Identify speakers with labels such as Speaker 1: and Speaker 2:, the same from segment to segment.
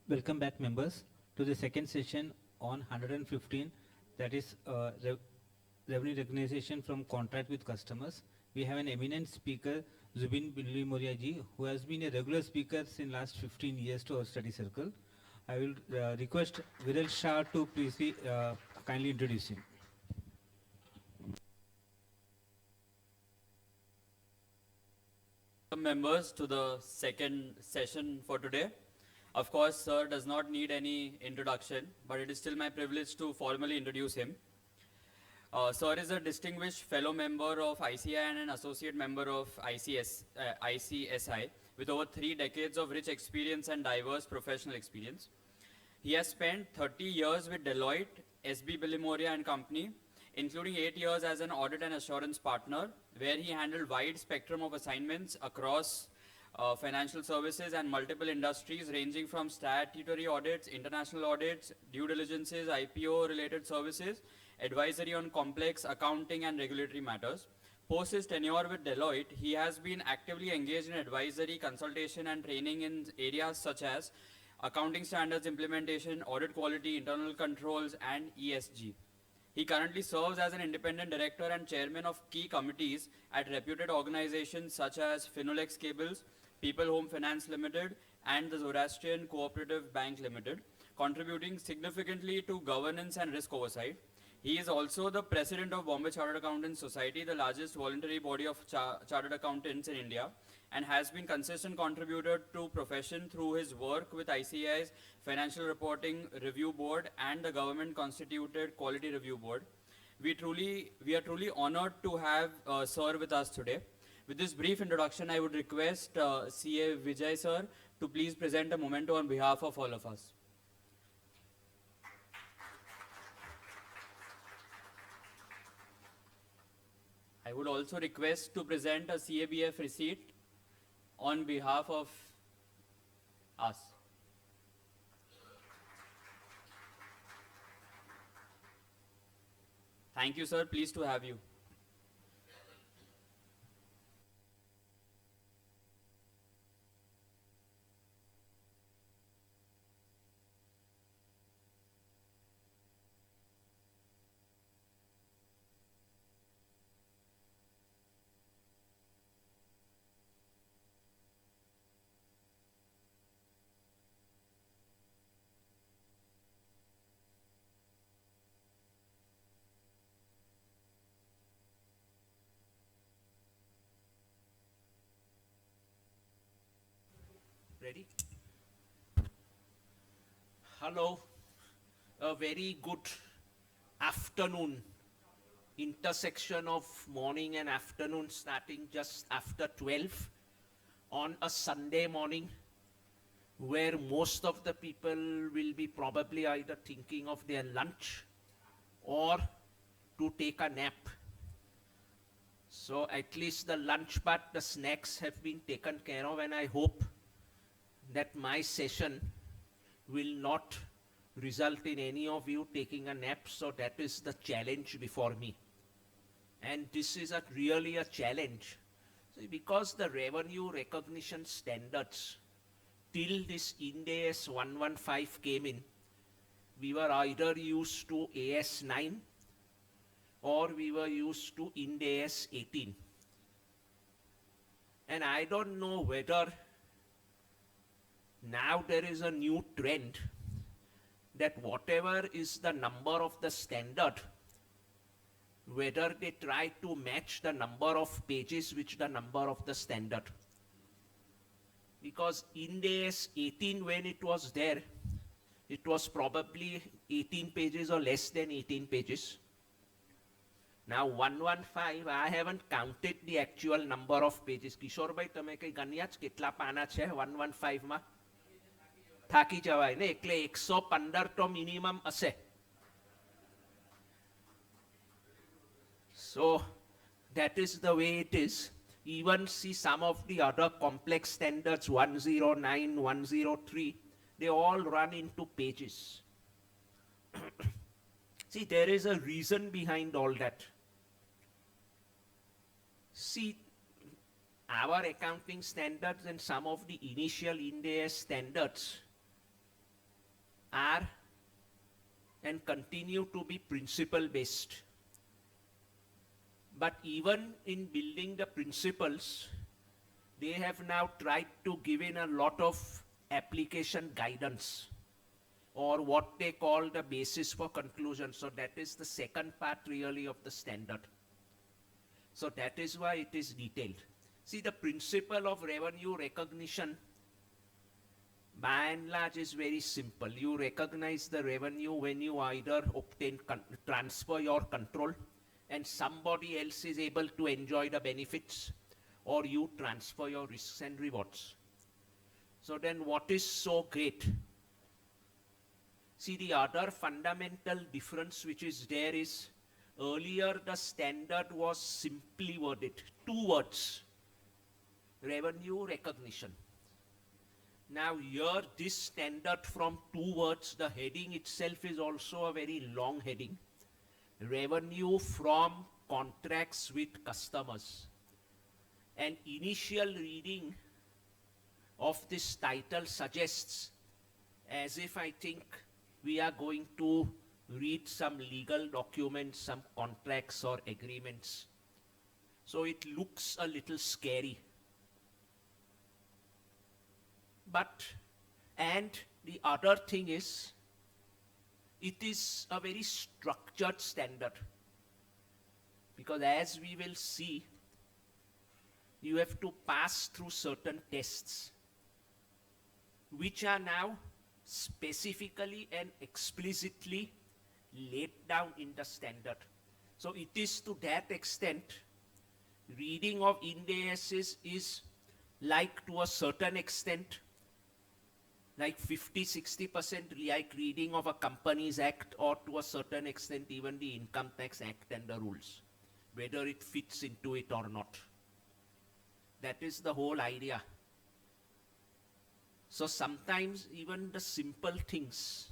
Speaker 1: Welcome back, members, to the second session on 115, that is revenue recognition from contract with customers. We have an eminent speaker, Zubin Billy Moriaji, who has been a regular speaker since last 15 years to our study circle. I will request Viral Shah to please kindly introduce him.
Speaker 2: Welcome members to the second session for today. Of course, sir does not need any introduction, but it is still my privilege to formally introduce him. Sir is a distinguished fellow member of ICI and an associate member of ICSI with over 3 decades of rich experience and diverse professional experience. He has spent 30 years with Deloitte, SB Bilimoria and Company, including 8 years as an audit and assurance partner, where he handled wide spectrum of assignments across financial services and multiple industries ranging from statutory audits, international audits, due diligences, IPO related services, advisory on complex accounting and regulatory matters. Post his tenure with Deloitte, he has been actively engaged in advisory, consultation and training in areas such as accounting standards implementation, audit quality, internal controls and ESG. He currently serves as an independent director and chairman of key committees at reputed organizations such as Finolex Cables, People Home Finance Limited, and the Zoroastrian Cooperative Bank Limited, contributing significantly to governance and risk oversight. He is also the president of Bombay Chartered Accountants Society, the largest voluntary body of chartered accountants in India, and has been consistent contributor to profession through his work with ICI's Financial Reporting Review Board and the government constituted Quality Review Board. We are truly honored to have Sir with us today. With this brief introduction, I would request CA Vijay Sir to please present a memento on behalf of all of us. I would also request to present a CABF receipt on behalf of us. Thank you, sir. Pleased to have you.
Speaker 3: Ready? Hello, a very good afternoon, intersection of morning and afternoon starting just after 12 on a Sunday morning where most of the people will be probably either thinking of their lunch or to take a nap. So at least the lunch part, the snacks have been taken care of, and I hope that my session will not result in any of you taking a nap. So that is the challenge before me. And this is really a challenge. So because the revenue recognition standards till this Ind AS 115 came in, we were either used to AS 9 or we were used to Ind AS 18. And I don't know whether now there is a new trend that whatever is the number of the standard, whether they try to match the number of pages which the number of the standard. Because Ind AS 18, when it was there, it was probably 18 pages or less than 18 pages. Now 115, I haven't counted the actual number of pages. Kishore bhai, તમે કઈ ગણ્યા જ કેટલા પાના છે 115 માં? થાકી જવાય ને, એટલે 115 તો મિનિમમ હશે. So that is the way it is. Even see some of the other complex standards, 109, 103, they all run into pages. See, there is a reason behind all that. See, our accounting standards and some of the initial Ind AS standards are and continue to be principle based. But even in building the principles, they have now tried to give in a lot of application guidance, or what they call the basis for conclusion. So that is the second part really of the standard. So that is why it is detailed. See, the principle of revenue recognition by and large is very simple. You recognize the revenue when you either transfer your control and somebody else is able to enjoy the benefits, or you transfer your risks and rewards. So then what is so great? See, the other fundamental difference which is there is, earlier the standard was simply worded, 2 words, revenue recognition. Now here this standard from 2 words, the heading itself is also a very long heading. Revenue from contracts with customers. An initial reading of this title suggests as if I think we are going to read some legal documents, some contracts or agreements. So it looks a little scary. But, and the other thing is, it is a very structured standard. Because as we will see, you have to pass through certain tests, which are now specifically and explicitly laid down in the standard. So it is to that extent, reading of Ind AS is like to a certain extent, like 50-60% like reading of a Companies Act, or to a certain extent even the Income Tax Act and the rules, whether it fits into it or not. That is the whole idea. So sometimes even the simple things,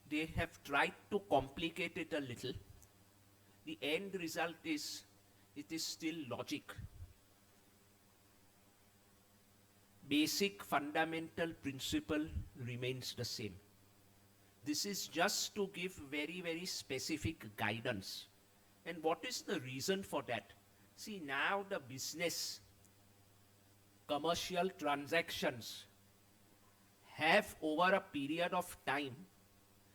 Speaker 3: they have tried to complicate it a little. The end result is, it is still logic. Basic fundamental principle remains the same. This is just to give very, very specific guidance. And what is the reason for that? See, now the business, commercial transactions have over a period of time,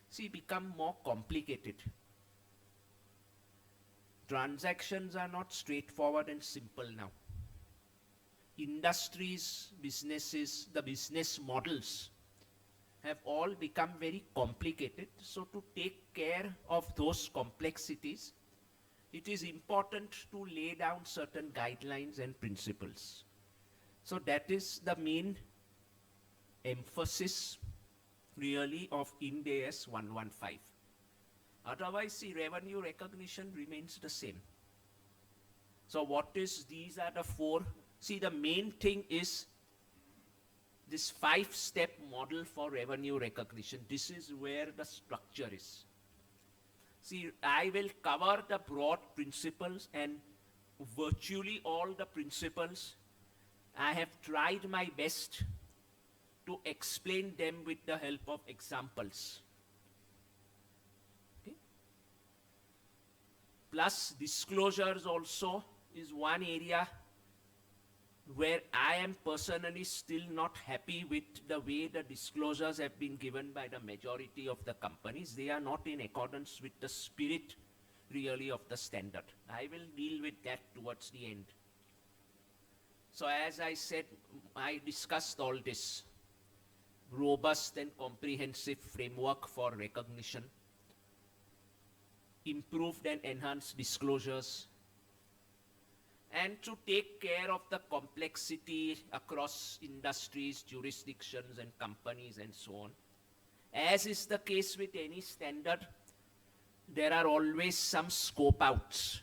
Speaker 3: see, become more complicated. Transactions are not straightforward and simple now. Industries, businesses, the business models have all become very complicated. So to take care of those complexities, it is important to lay down certain guidelines and principles. So that is the main emphasis really of Ind AS 115. Otherwise, the revenue recognition remains the same. So what is, these are the 4. See, the main thing is this 5-step model for revenue recognition. This is where the structure is. See, I will cover the broad principles, and virtually all the principles, I have tried my best to explain them with the help of examples. Okay? Plus, disclosures also is one area where I am personally still not happy with the way the disclosures have been given by the majority of the companies. They are not in accordance with the spirit really of the standard. I will deal with that towards the end. So as I said, I discussed all this. Robust and comprehensive framework for recognition, improved and enhanced disclosures, and to take care of the complexity across industries, jurisdictions, and companies, and so on. As is the case with any standard, there are always some scope outs.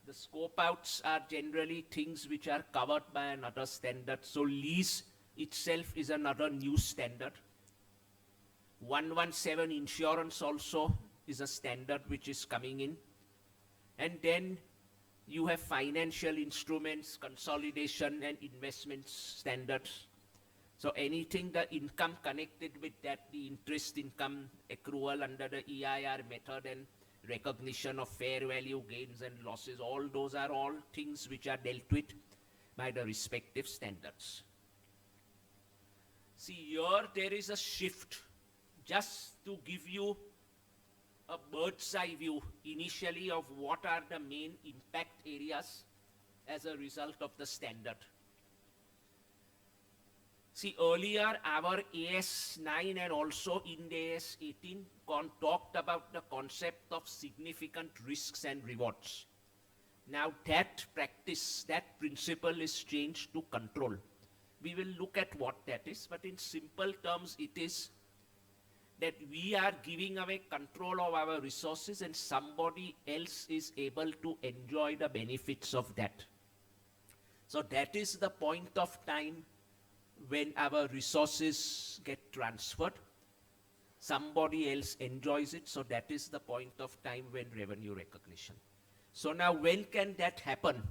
Speaker 3: The scope outs are generally things which are covered by another standard. So lease itself is another new standard. 117 insurance also is a standard which is coming in. And then you have financial instruments, consolidation and investment standards. So anything, the income connected with that, the interest income accrual under the EIR method and recognition of fair value gains and losses, all those are all things which are dealt with by the respective standards. See, here there is a shift. Just to give you a bird's eye view initially of what are the main impact areas as a result of the standard. See, earlier our AS 9 and also Ind AS 18 talked about the concept of significant risks and rewards. Now that practice, that principle is changed to control. We will look at what that is, but in simple terms it is that we are giving away control of our resources and somebody else is able to enjoy the benefits of that. So that is the point of time when our resources get transferred. Somebody else enjoys it, so that is the point of time when revenue recognition. So now when can that happen?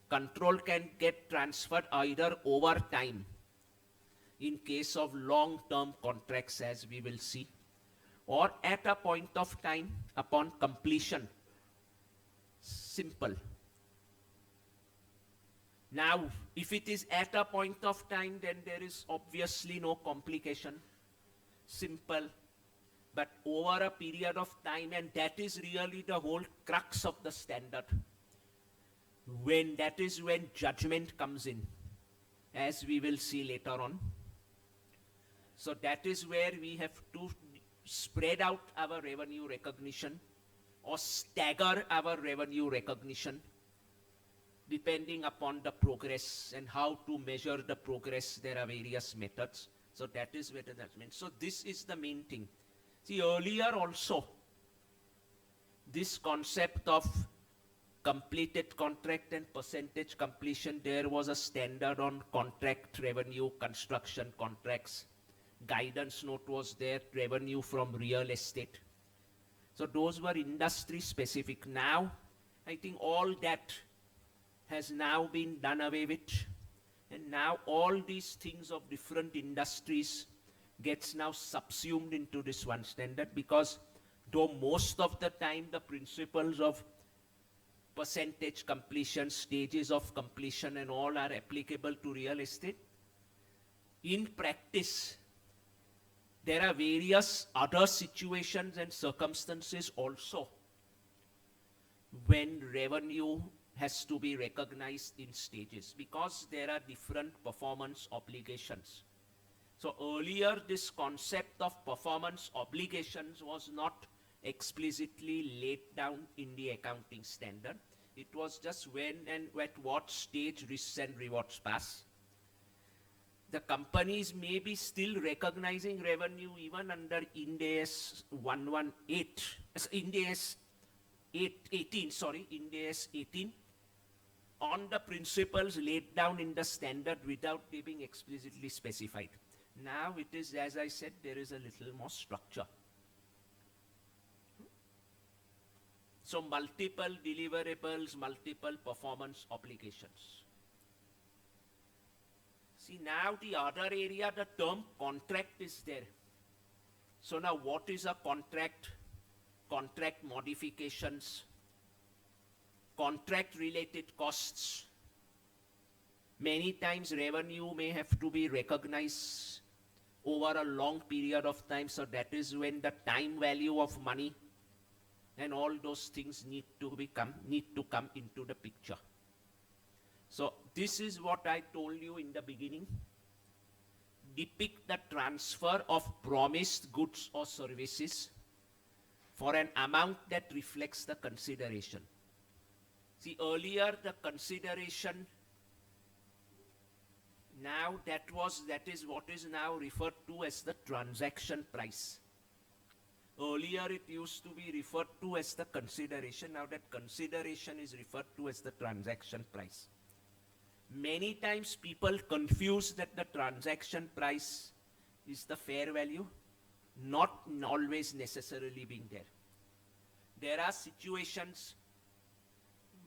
Speaker 3: Control can get transferred either over time, in case of long-term contracts as we will see, or at a point of time upon completion. Simple. Now, if it is at a point of time, then there is obviously no complication. Simple. But over a period of time, and that is really the whole crux of the standard, that is when judgment comes in, as we will see later on. So that is where we have to spread out our revenue recognition or stagger our revenue recognition depending upon the progress and how to measure the progress. There are various methods. So that is where the judgment. So this is the main thing. See, earlier also, this concept of completed contract and percentage completion, there was a standard on contract revenue, construction contracts. Guidance note was there, revenue from real estate. So those were industry specific. Now, I think all that has now been done away with. And now all these things of different industries gets now subsumed into this one standard, because though most of the time the principles of percentage completion, stages of completion and all are applicable to real estate, in practice, there are various other situations and circumstances also when revenue has to be recognized in stages, because there are different performance obligations. So earlier this concept of performance obligations was not explicitly laid down in the accounting standard. It was just when and at what stage risks and rewards pass. The companies may be still recognizing revenue even under Ind AS 18 on the principles laid down in the standard without being explicitly specified. Now it is, as I said, there is a little more structure. So multiple deliverables, multiple performance obligations. See, now the other area, the term contract is there. So now what is a contract? Contract modifications, contract related costs. Many times revenue may have to be recognized over a long period of time, so that is when the time value of money and all those things need to come into the picture. So this is what I told you in the beginning. Depict the transfer of promised goods or services for an amount that reflects the consideration. See, earlier the consideration, now that is what is now referred to as the transaction price. Earlier it used to be referred to as the consideration. Now that consideration is referred to as the transaction price. Many times people confuse that the transaction price is the fair value, not always necessarily being there. There are situations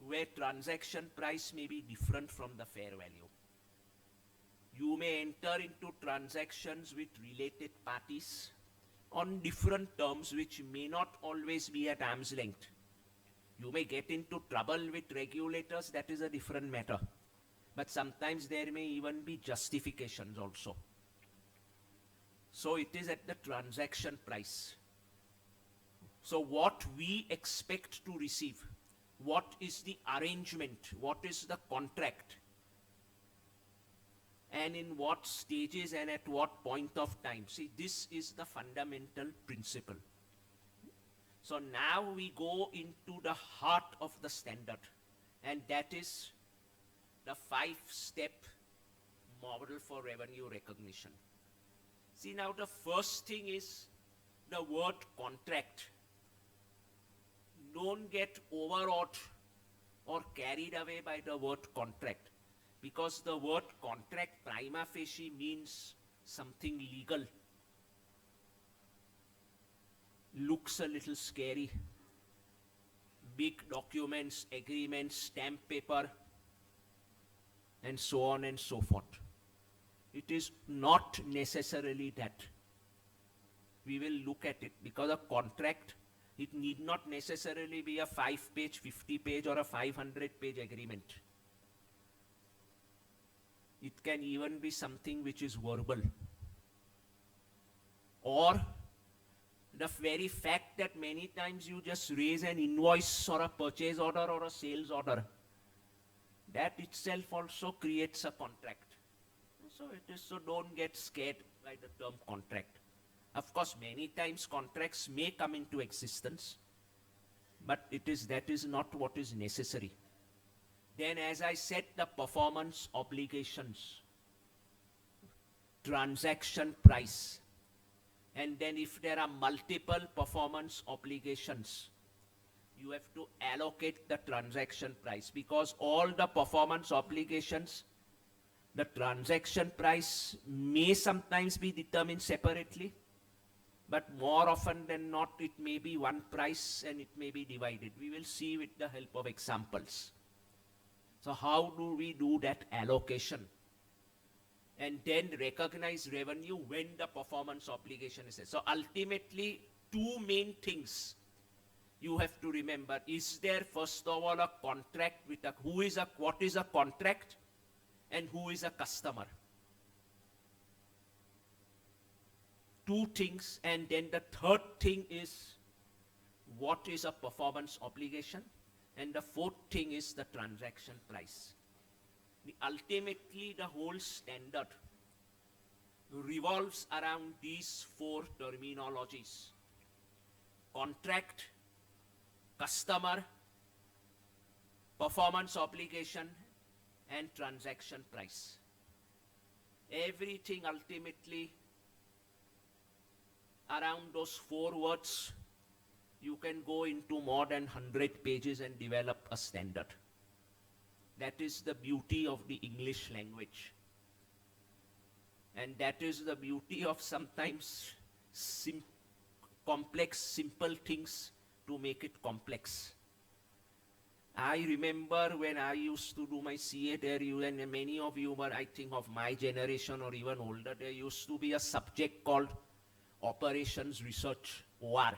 Speaker 3: where transaction price may be different from the fair value. You may enter into transactions with related parties on different terms which may not always be at arm's length. You may get into trouble with regulators, that is a different matter. But sometimes there may even be justifications also. So it is at the transaction price. So what we expect to receive, what is the arrangement, what is the contract, and in what stages and at what point of time. See, this is the fundamental principle. So now we go into the heart of the standard, and that is the 5-step model for revenue recognition. See, now the first thing is the word contract. Don't get overawed or carried away by the word contract, because the word contract prima facie means something legal. Looks a little scary. Big documents, agreements, stamp paper, and so on and so forth. It is not necessarily that. We will look at it, because a contract, it need not necessarily be a 5-page, 50-page or a 500-page agreement. It can even be something which is verbal. Or the very fact that many times you just raise an invoice or a purchase order or a sales order, that itself also creates a contract. So it is, so don't get scared by the term contract. Of course, many times contracts may come into existence, but that is not what is necessary. Then, as I said, the performance obligations, transaction price, and then if there are multiple performance obligations, you have to allocate the transaction price, because all the performance obligations, the transaction price may sometimes be determined separately, but more often than not, it may be one price and it may be divided. We will see with the help of examples. So how do we do that allocation? And then recognize revenue when the performance obligation is set. So ultimately, two main things you have to remember. Is there, first of all, a contract with what is a contract and who is a customer? Two things. And then the third thing is, what is a performance obligation? And the fourth thing is the transaction price. Ultimately, the whole standard revolves around these four terminologies: contract, customer, performance obligation, and transaction price. Everything ultimately around those four words. You can go into more than 100 pages and develop a standard. That is the beauty of the English language. And that is the beauty of sometimes complex, simple things to make it complex. I remember when I used to do my CA there, and many of you were, I think, of my generation or even older, there used to be a subject called Operations Research, OR.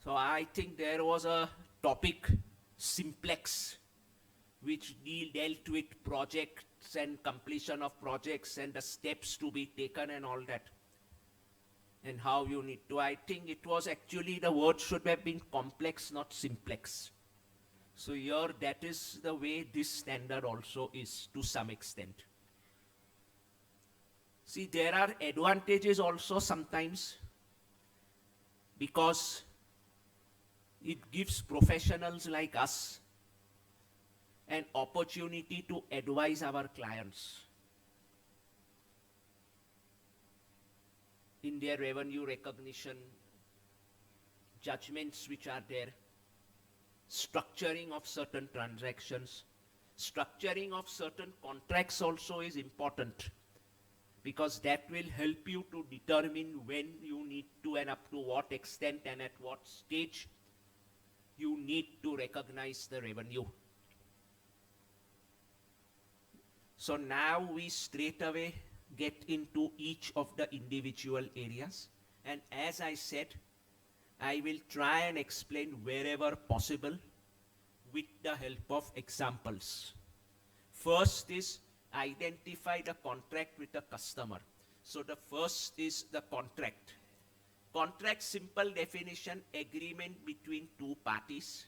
Speaker 3: So I think there was a topic, Simplex, which dealt with projects and completion of projects and the steps to be taken and all that, and how you need to. I think it was actually, the word should have been complex, not simplex. So here, that is the way this standard also is to some extent. See, there are advantages also sometimes, because it gives professionals like us an opportunity to advise our clients in their revenue recognition judgments which are there, structuring of certain transactions, structuring of certain contracts also is important, because that will help you to determine when you need to and up to what extent and at what stage you need to recognize the revenue. So now we straight away get into each of the individual areas. And as I said, I will try and explain wherever possible with the help of examples. First is identify the contract with the customer. So the first is the contract. Contract, simple definition, agreement between two parties,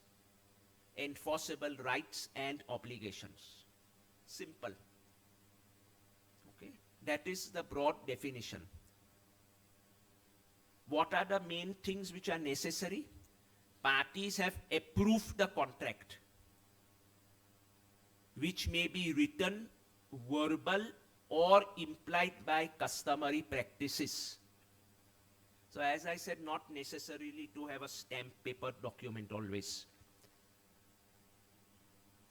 Speaker 3: enforceable rights and obligations. Simple. Okay, that is the broad definition. What are the main things which are necessary? Parties have approved the contract, which may be written, verbal, or implied by customary practices. So as I said, not necessarily to have a stamp paper document always.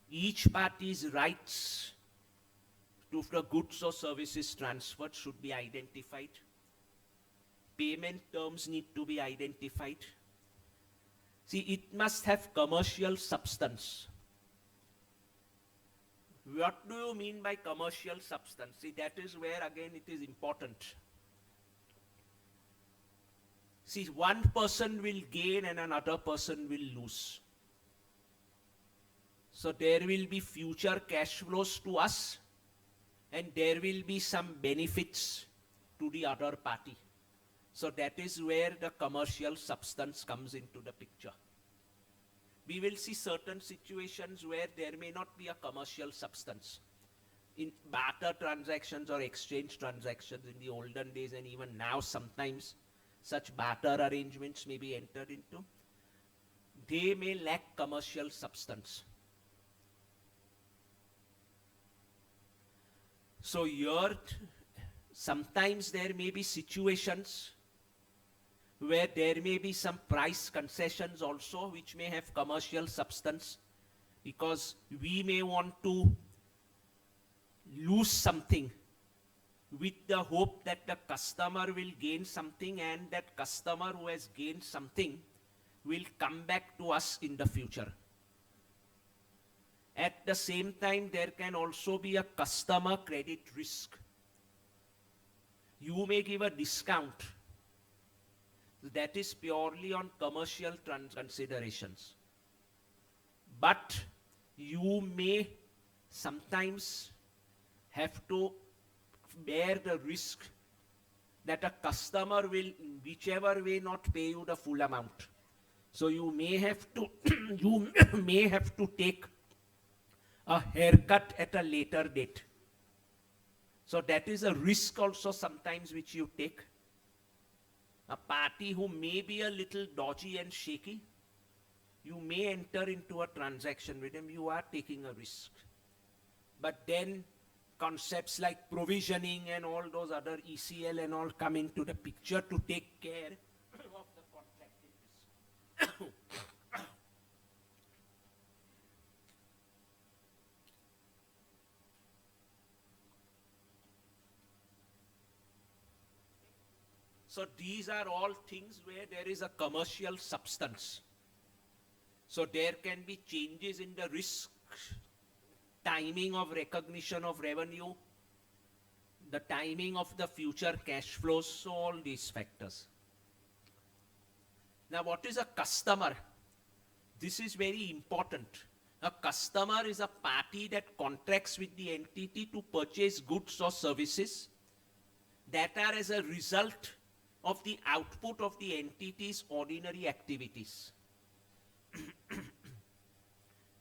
Speaker 3: Each party's rights to the goods or services transferred should be identified. Payment terms need to be identified. See, it must have commercial substance. What do you mean by commercial substance? See, that is where again it is important. See, one person will gain and another person will lose. So there will be future cash flows to us and there will be some benefits to the other party. So that is where the commercial substance comes into the picture. We will see certain situations where there may not be a commercial substance. In barter transactions or exchange transactions in the olden days and even now sometimes such barter arrangements may be entered into. They may lack commercial substance. So here, sometimes there may be situations where there may be some price concessions also which may have commercial substance, because we may want to lose something with the hope that the customer will gain something, and that customer who has gained something will come back to us in the future. At the same time, there can also be a customer credit risk. You may give a discount. That is purely on commercial considerations. But you may sometimes have to bear the risk that a customer will in whichever way not pay you the full amount. So you may have to you may have to take a haircut at a later date. So that is a risk also sometimes which you take. A party who may be a little dodgy and shaky, you may enter into a transaction with him, you are taking a risk. But then concepts like provisioning and all those other ECL and all come into the picture to take care of the contracted risk. So these are all things where there is a commercial substance. So there can be changes in the risk, timing of recognition of revenue, the timing of the future cash flows, so all these factors. Now what is a customer? This is very important. A customer is a party that contracts with the entity to purchase goods or services that are as a result of the output of the entity's ordinary activities.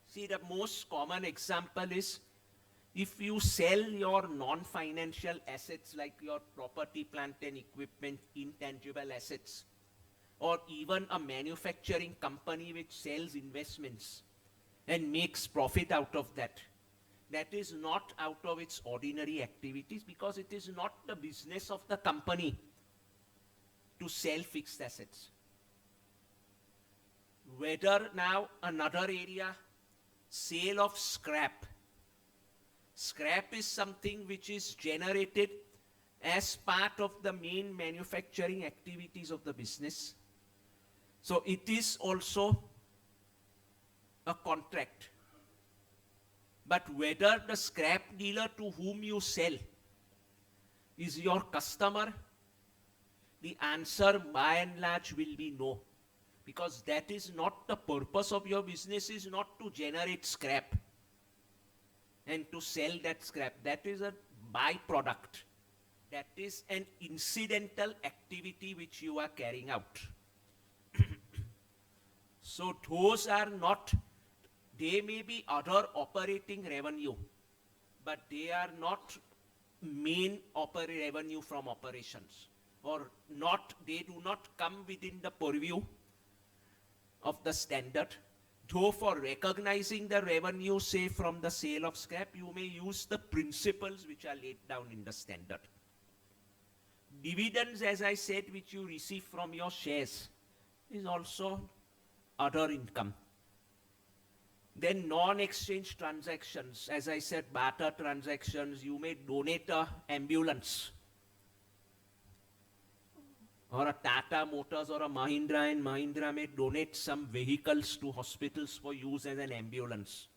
Speaker 3: See, the most common example is if you sell your non-financial assets like your property, plant and equipment, intangible assets, or even a manufacturing company which sells investments and makes profit out of that. That is not out of its ordinary activities, because it is not the business of the company to sell fixed assets. Whether now another area, sale of scrap. Scrap is something which is generated as part of the main manufacturing activities of the business. So it is also a contract. But whether the scrap dealer to whom you sell is your customer, the answer by and large will be no. Because that is not the purpose of your business, is not to generate scrap and to sell that scrap. That is a byproduct. That is an incidental activity which you are carrying out. So those are not, they may be other operating revenue, but they are not main revenue from operations, or not, they do not come within the purview of the standard. Though for recognizing the revenue, say from the sale of scrap, you may use the principles which are laid down in the standard. Dividends, as I said, which you receive from your shares, is also other income. Then non-exchange transactions, as I said, barter transactions, you may donate an ambulance, or a Tata Motors or a Mahindra and Mahindra may donate some vehicles to hospitals for use as an ambulance.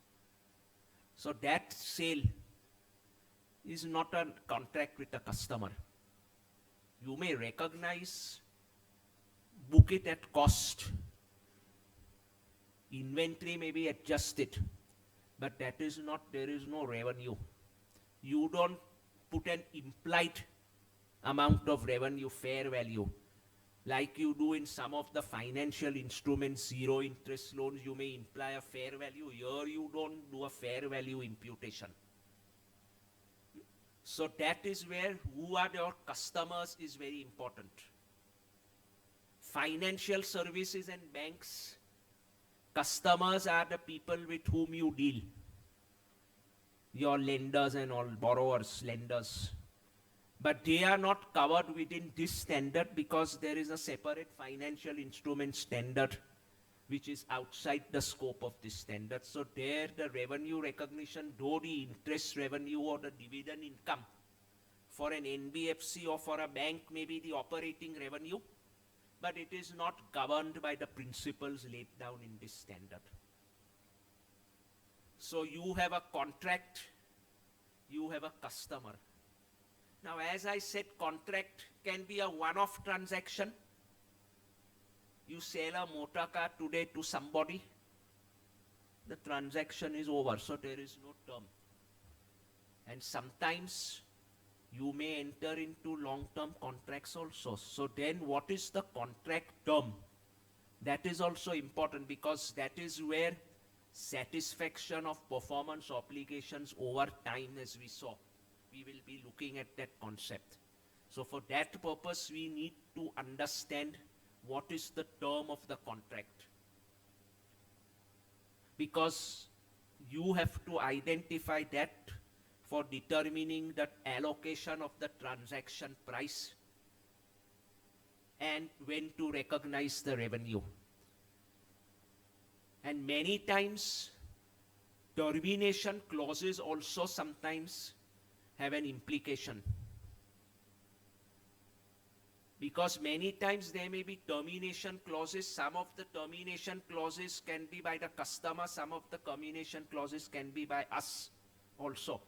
Speaker 3: So that sale is not a contract with the customer. You may recognize, book it at cost. Inventory may be adjusted, but that is not, there is no revenue. You don't put an implied amount of revenue, fair value, like you do in some of the financial instruments, zero interest loans, you may imply a fair value. Here you don't do a fair value imputation. So that is where who are your customers is very important. Financial services and banks, customers are the people with whom you deal. Your lenders and all, borrowers, lenders. But they are not covered within this standard because there is a separate financial instrument standard which is outside the scope of this standard. So there the revenue recognition, though the interest revenue or the dividend income for an NBFC or for a bank may be the operating revenue, but it is not governed by the principles laid down in this standard. So you have a contract, you have a customer. Now, as I said, contract can be a one-off transaction. You sell a motor car today to somebody, the transaction is over, so there is no term. And sometimes you may enter into long-term contracts also. So then what is the contract term? That is also important because that is where satisfaction of performance obligations over time, as we saw, we will be looking at that concept. So for that purpose, we need to understand what is the term of the contract. Because you have to identify that for determining the allocation of the transaction price and when to recognize the revenue. And many times, termination clauses also sometimes have an implication. Because many times there may be termination clauses. Some of the termination clauses can be by the customer, some of the termination clauses can be by us also.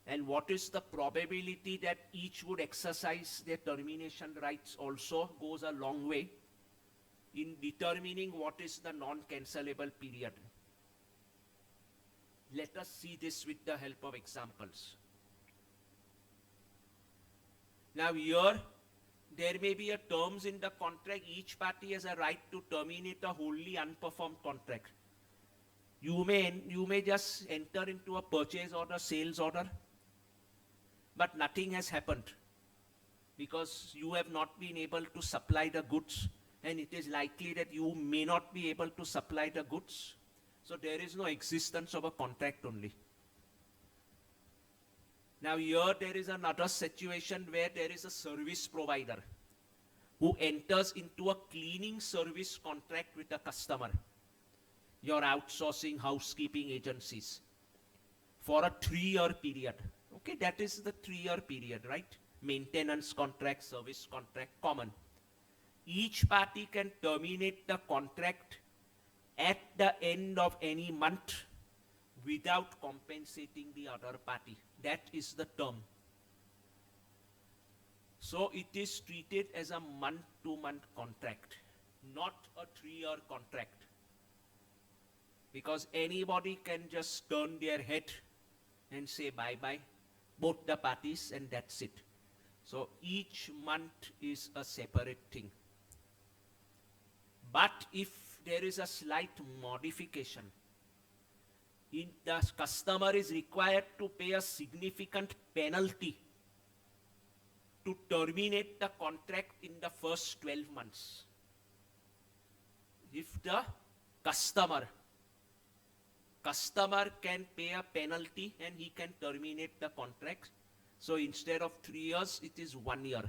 Speaker 3: And what is the probability that each would exercise their termination rights also goes a long way in determining what is the non-cancelable period. Let us see this with the help of examples. Now here, there may be a terms in the contract. Each party has a right to terminate a wholly unperformed contract. You may just enter into a purchase order, sales order, but nothing has happened because you have not been able to supply the goods, and it is likely that you may not be able to supply the goods. So there is no existence of a contract only. Now here there is another situation where there is a service provider who enters into a cleaning service contract with a customer, your outsourcing housekeeping agencies, for a 3-year period. Okay, that is the 3-year period, right? Maintenance contract, service contract, common. Each party can terminate the contract at the end of any month without compensating the other party. That is the term. So it is treated as a month-to-month contract, not a 3-year contract. Because anybody can just turn their head and say bye-bye, both the parties, and that's it. So each month is a separate thing. But if there is a slight modification, the customer is required to pay a significant penalty to terminate the contract in the first 12 months. If the customer can pay a penalty and he can terminate the contract. So instead of 3 years, it is 1 year.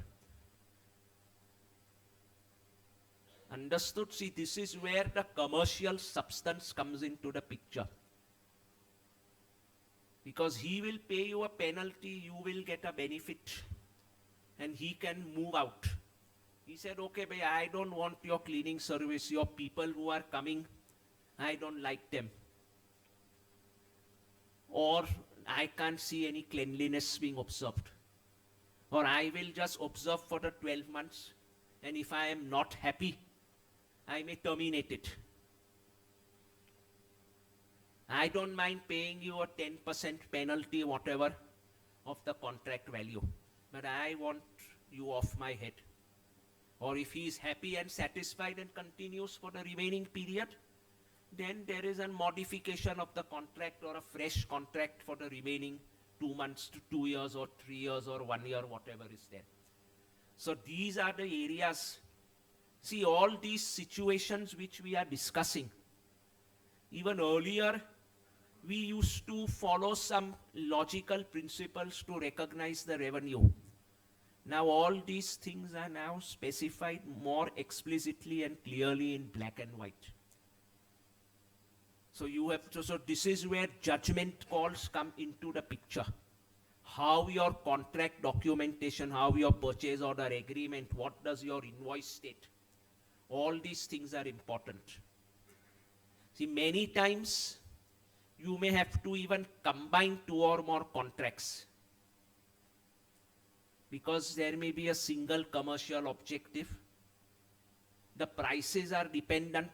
Speaker 3: Understood? See, this is where the commercial substance comes into the picture. Because he will pay you a penalty, you will get a benefit, and he can move out. He said, okay, bhai, I don't want your cleaning service, your people who are coming, I don't like them. Or I can't see any cleanliness being observed. Or I will just observe for the 12 months, and if I am not happy, I may terminate it. I don't mind paying you a 10% penalty, whatever, of the contract value. But I want you off my head. Or if he is happy and satisfied and continues for the remaining period, then there is a modification of the contract or a fresh contract for the remaining 2 months to 2 years or 3 years or 1 year, whatever is there. So these are the areas. See, all these situations which we are discussing, even earlier, we used to follow some logical principles to recognize the revenue. Now all these things are now specified more explicitly and clearly in black and white. So you have to, so this is where judgment calls come into the picture. How your contract documentation, how your purchase order agreement, what does your invoice state? All these things are important. See, many times you may have to even combine 2 or more contracts, because there may be a single commercial objective. The prices are dependent.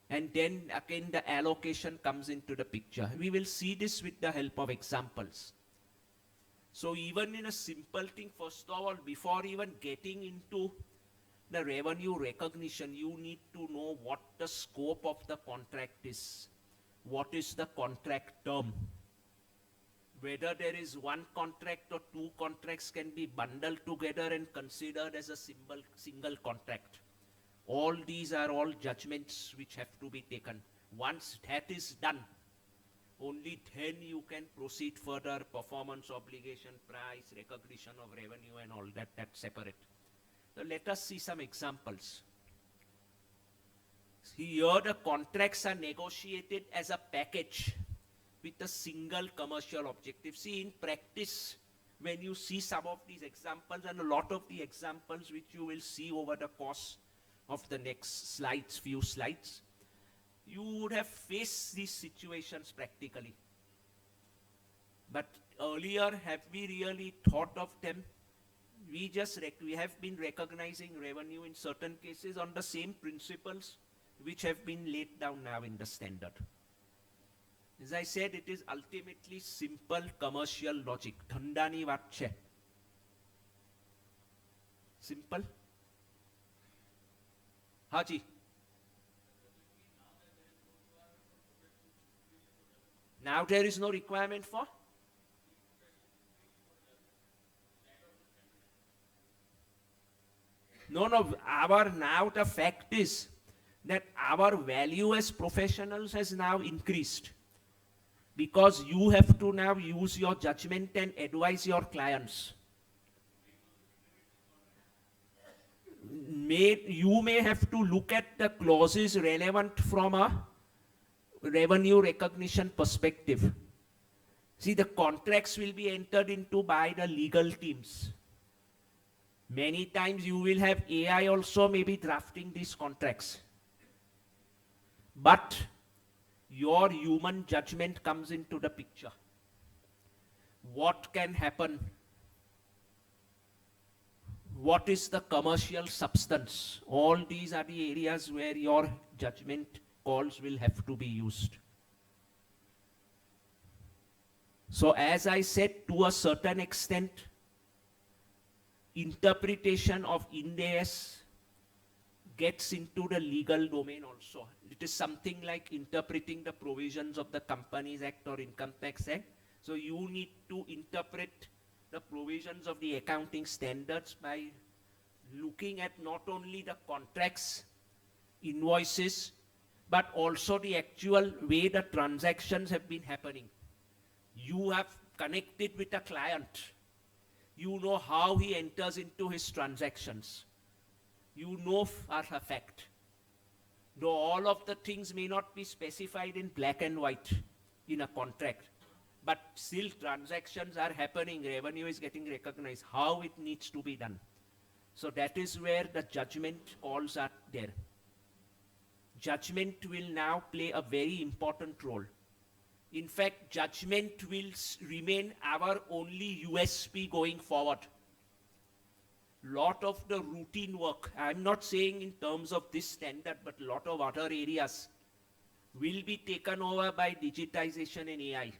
Speaker 3: And then again the allocation comes into the picture. We will see this with the help of examples. So even in a simple thing, first of all, before even getting into the revenue recognition, you need to know what the scope of the contract is. What is the contract term? Whether there is one contract or 2 contracts can be bundled together and considered as a single contract. All these are all judgments which have to be taken. Once that is done, only then you can proceed further, performance obligation, price, recognition of revenue and all that, that's separate. So let us see some examples. Here the contracts are negotiated as a package with a single commercial objective. See, in practice, when you see some of these examples and a lot of the examples which you will see over the course of the next slides, few slides, you would have faced these situations practically. But earlier, have we really thought of them? We have been recognizing revenue in certain cases on the same principles which have been laid down now in the standard. As I said, it is ultimately simple commercial logic. Dhandani વાત છે. Simple? Haji. Now there is no requirement for? No, now the fact is that our value as professionals has now increased, because you have to now use your judgment and advise your clients. You may have to look at the clauses relevant from a revenue recognition perspective. See, the contracts will be entered into by the legal teams. Many times you will have AI also maybe drafting these contracts. But your human judgment comes into the picture. What can happen? What is the commercial substance? All these are the areas where your judgment calls will have to be used. So as I said, to a certain extent, interpretation of Ind AS gets into the legal domain also. It is something like interpreting the provisions of the Companies Act or Income Tax Act. So you need to interpret the provisions of the accounting standards by looking at not only the contracts, invoices, but also the actual way the transactions have been happening. You have connected with a client. You know how he enters into his transactions. You know for a fact. Though all of the things may not be specified in black and white in a contract, but still transactions are happening, revenue is getting recognized, how it needs to be done. So that is where the judgment calls are there. Judgment will now play a very important role. In fact, judgment will remain our only USP going forward. Lot of the routine work, I'm not saying in terms of this standard, but lot of other areas will be taken over by digitization and AI.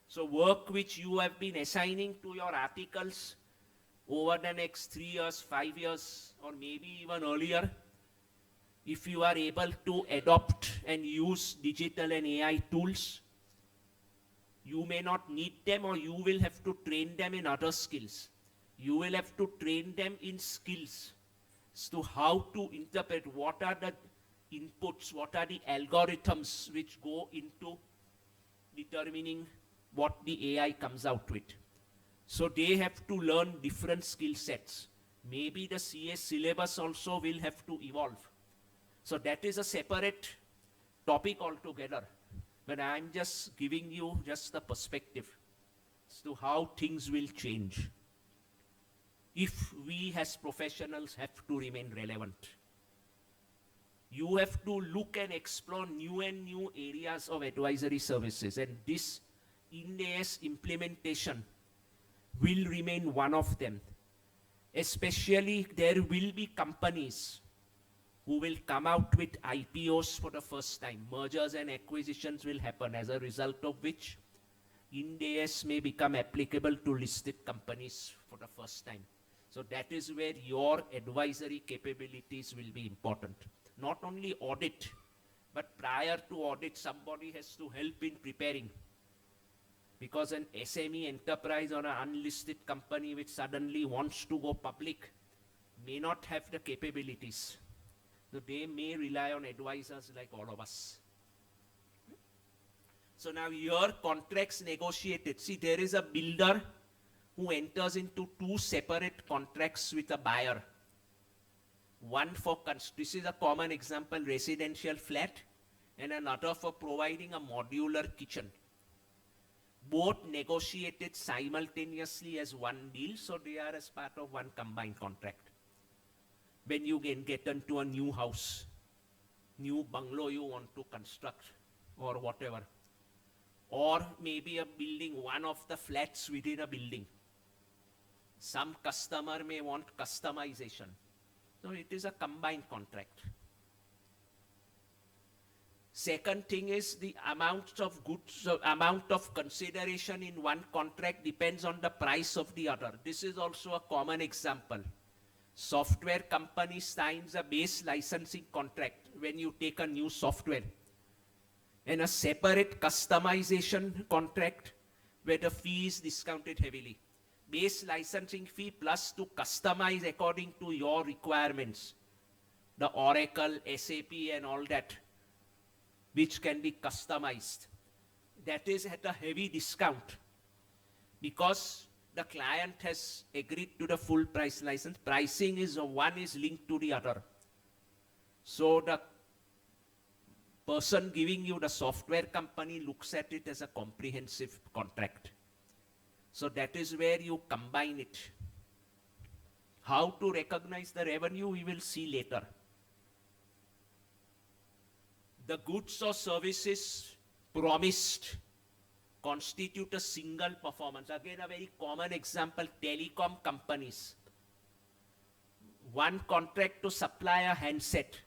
Speaker 3: So work which you have been assigning to your articles over the next 3 years, 5 years, or maybe even earlier, if you are able to adopt and use digital and AI tools, you may not need them or you will have to train them in other skills. You will have to train them in skills as to how to interpret what are the inputs, what are the algorithms which go into determining what the AI comes out with. So they have to learn different skill sets. Maybe the CS syllabus also will have to evolve. So that is a separate topic altogether. But I'm just giving you just the perspective as to how things will change if we as professionals have to remain relevant. You have to look and explore new and new areas of advisory services, and this Ind AS implementation will remain one of them. Especially there will be companies who will come out with IPOs for the first time. Mergers and acquisitions will happen, as a result of which Ind AS may become applicable to listed companies for the first time. So that is where your advisory capabilities will be important. Not only audit, but prior to audit, somebody has to help in preparing. Because an SME enterprise or an unlisted company which suddenly wants to go public may not have the capabilities. So they may rely on advisors like all of us. So now your contracts negotiated. See, there is a builder who enters into two separate contracts with a buyer. One for, this is a common example, residential flat, and another for providing a modular kitchen. Both negotiated simultaneously as one deal, so they are as part of one combined contract. When you get into a new house, new bungalow you want to construct, or whatever, or maybe a building, one of the flats within a building. Some customer may want customization. So it is a combined contract. Second thing is the amount of goods, amount of consideration in one contract depends on the price of the other. This is also a common example. Software company signs a base licensing contract when you take a new software, and a separate customization contract where the fee is discounted heavily. Base licensing fee plus to customize according to your requirements. The Oracle, SAP and all that, which can be customized. That is at a heavy discount because the client has agreed to the full price license. Pricing is one is linked to the other. So the person giving you the software company looks at it as a comprehensive contract. So that is where you combine it. How to recognize the revenue, we will see later. the goods or services promised constitute a single performance. Again, a very common example, telecom companies. One contract to supply a handset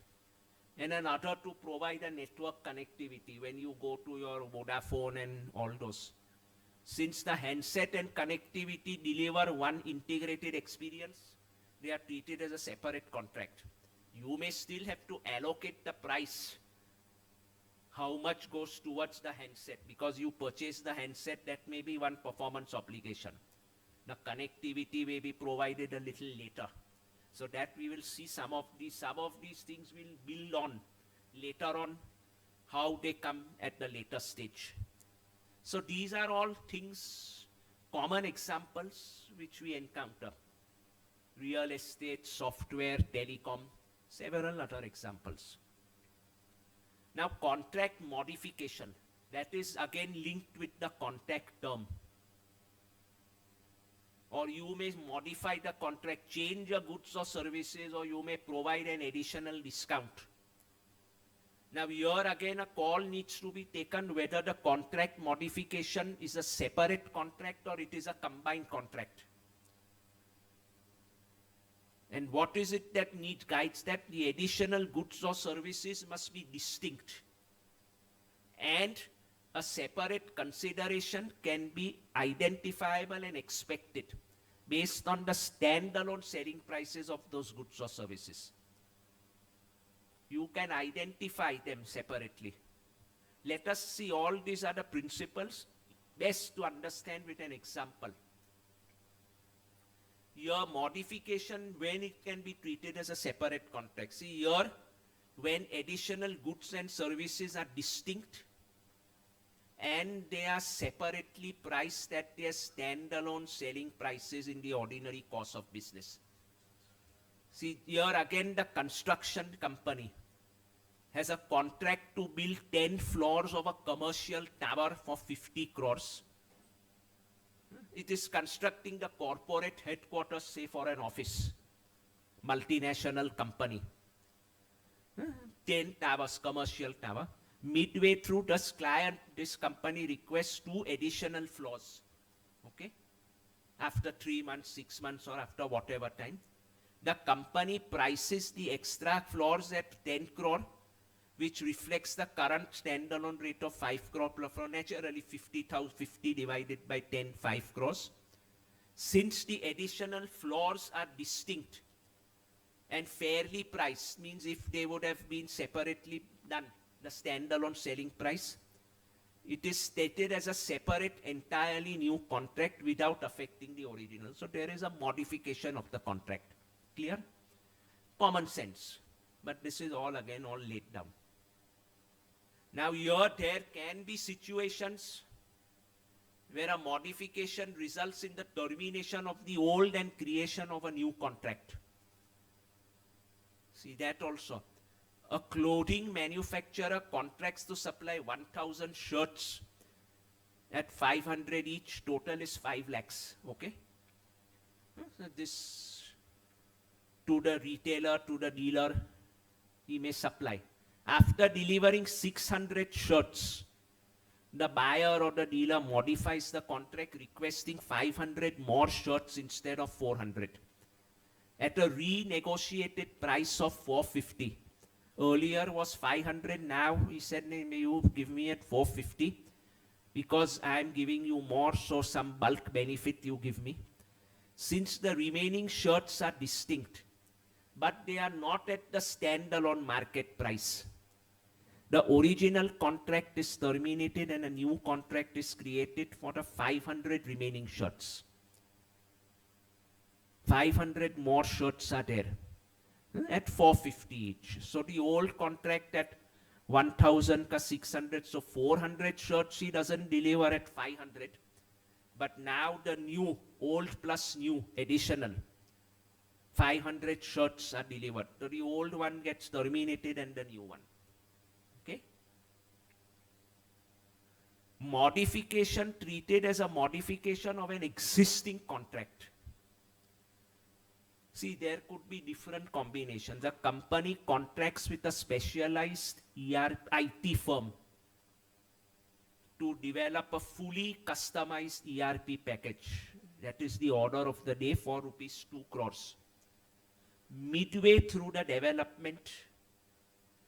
Speaker 3: and another to provide a network connectivity when you go to your Vodafone and all those. Since the handset and connectivity deliver one integrated experience, they are treated as a separate contract. You may still have to allocate the price, how much goes towards the handset, because you purchase the handset, that may be one performance obligation. The connectivity may be provided a little later. So that we will see some of these things will build on later on, how they come at the later stage. So these are all things, common examples which we encounter. Real estate, software, telecom, several other examples. Now contract modification, that is again linked with the contract term. Or you may modify the contract, change your goods or services, or you may provide an additional discount. Now here again a call needs to be taken whether the contract modification is a separate contract or it is a combined contract. And what is it that guides that? The additional goods or services must be distinct. And a separate consideration can be identifiable and expected based on the standalone selling prices of those goods or services. You can identify them separately. Let us see, all these are the principles best to understand with an example. Your modification, when it can be treated as a separate contract. See here, when additional goods and services are distinct and they are separately priced at their standalone selling prices in the ordinary course of business. See here again, the construction company has a contract to build 10 floors of a commercial tower for 50 crores. It is constructing the corporate headquarters, say for an office, multinational company. 10 towers, commercial tower. Midway through, this company requests 2 additional floors. Okay? After 3 months, 6 months, or after whatever time, the company prices the extra floors at 10 crore, which reflects the current standalone rate of 5 crore per floor, naturally 50 divided by 10, 5 crores. Since the additional floors are distinct and fairly priced, means if they would have been separately done, the standalone selling price, it is stated as a separate, entirely new contract without affecting the original. So there is a modification of the contract. Clear? Common sense. But this is all again all laid down. Now here there can be situations where a modification results in the termination of the old and creation of a new contract. See that also. A clothing manufacturer contracts to supply 1,000 shirts at 500 each, total is 5 lakhs, okay? So this to the retailer, to the dealer, he may supply. After delivering 600 shirts, the buyer or the dealer modifies the contract requesting 500 more shirts instead of 400 at a renegotiated price of 450. Earlier was 500, now he said, you give me at 450 because I am giving you more, so some bulk benefit you give me. Since the remaining shirts are distinct, but they are not at the standalone market price, the original contract is terminated and a new contract is created for the 500 remaining shirts. 500 more shirts are there at 450 each. So the old contract at 1,000 ka 600, so 400 shirts he doesn't deliver at 500. But now the new, old plus new, additional, 500 shirts are delivered. So the old one gets terminated and the new one. Okay? Modification treated as a modification of an existing contract. See, there could be different combinations. A company contracts with a specialized IT firm to develop a fully customized ERP package. That is the order of the day for rupees 2 crores. Midway through the development,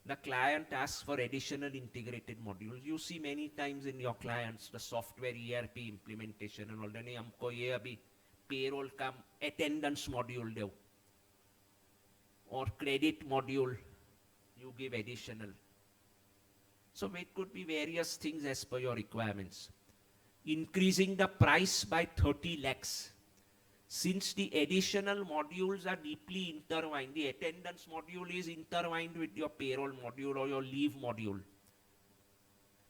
Speaker 3: the client asks for additional integrated modules. You see many times in your clients the software ERP implementation and all. Then हमको ये अभी payroll का attendance module दो or credit module you give additional. So it could be various things as per your requirements. Increasing the price by 30 lakhs. Since the additional modules are deeply intertwined, the attendance module is intertwined with your payroll module or your leave module.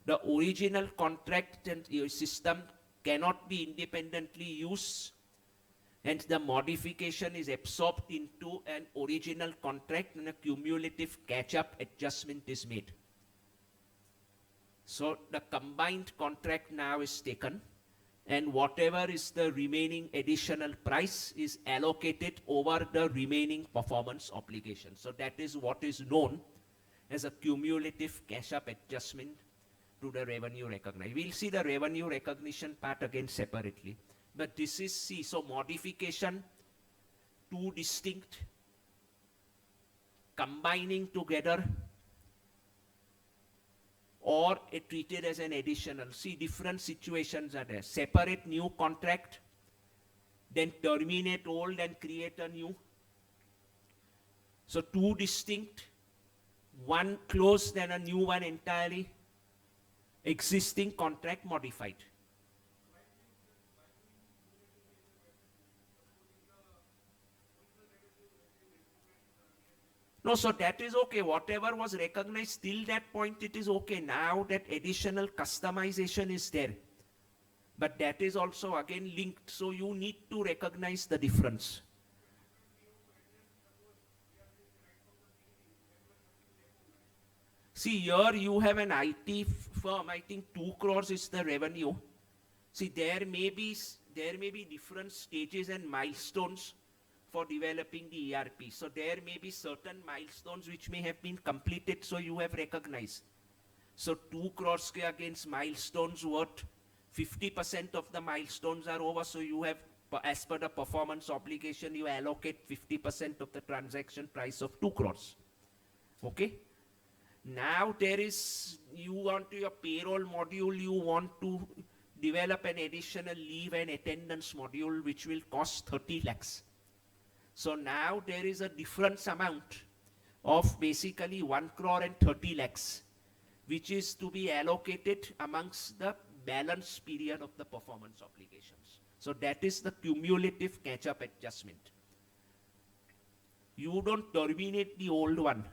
Speaker 3: The original contract and your system cannot be independently used, and the modification is absorbed into an original contract and a cumulative catch-up adjustment is made. So the combined contract now is taken, and whatever is the remaining additional price is allocated over the remaining performance obligation. So that is what is known as a cumulative catch-up adjustment to the revenue recognition. We'll see the revenue recognition part again separately. But this is, see, so modification, two distinct, combining together, or it treated as an additional. See, different situations are there. Separate new contract, then terminate old and create a new. So two distinct, one closed and a new one entirely, existing contract modified. No, so that is okay. Whatever was recognized till that point, it is okay. Now that additional customization is there. But that is also again linked. So you need to recognize the difference. See, here you have an IT firm. I think 2 crores is the revenue. See, there may be different stages and milestones for developing the ERP. So there may be certain milestones which may have been completed, so you have recognized. So 2 crores against milestones worth 50% of the milestones are over, so you have, as per the performance obligation, you allocate 50% of the transaction price of 2 crores. Okay? Now there is, you want to your payroll module, you want to develop an additional leave and attendance module which will cost 30 lakhs. So now there is a difference amount of basically 1 crore and 30 lakhs, which is to be allocated amongst the balance period of the performance obligations. So that is the cumulative catch-up adjustment. You don't terminate the old one.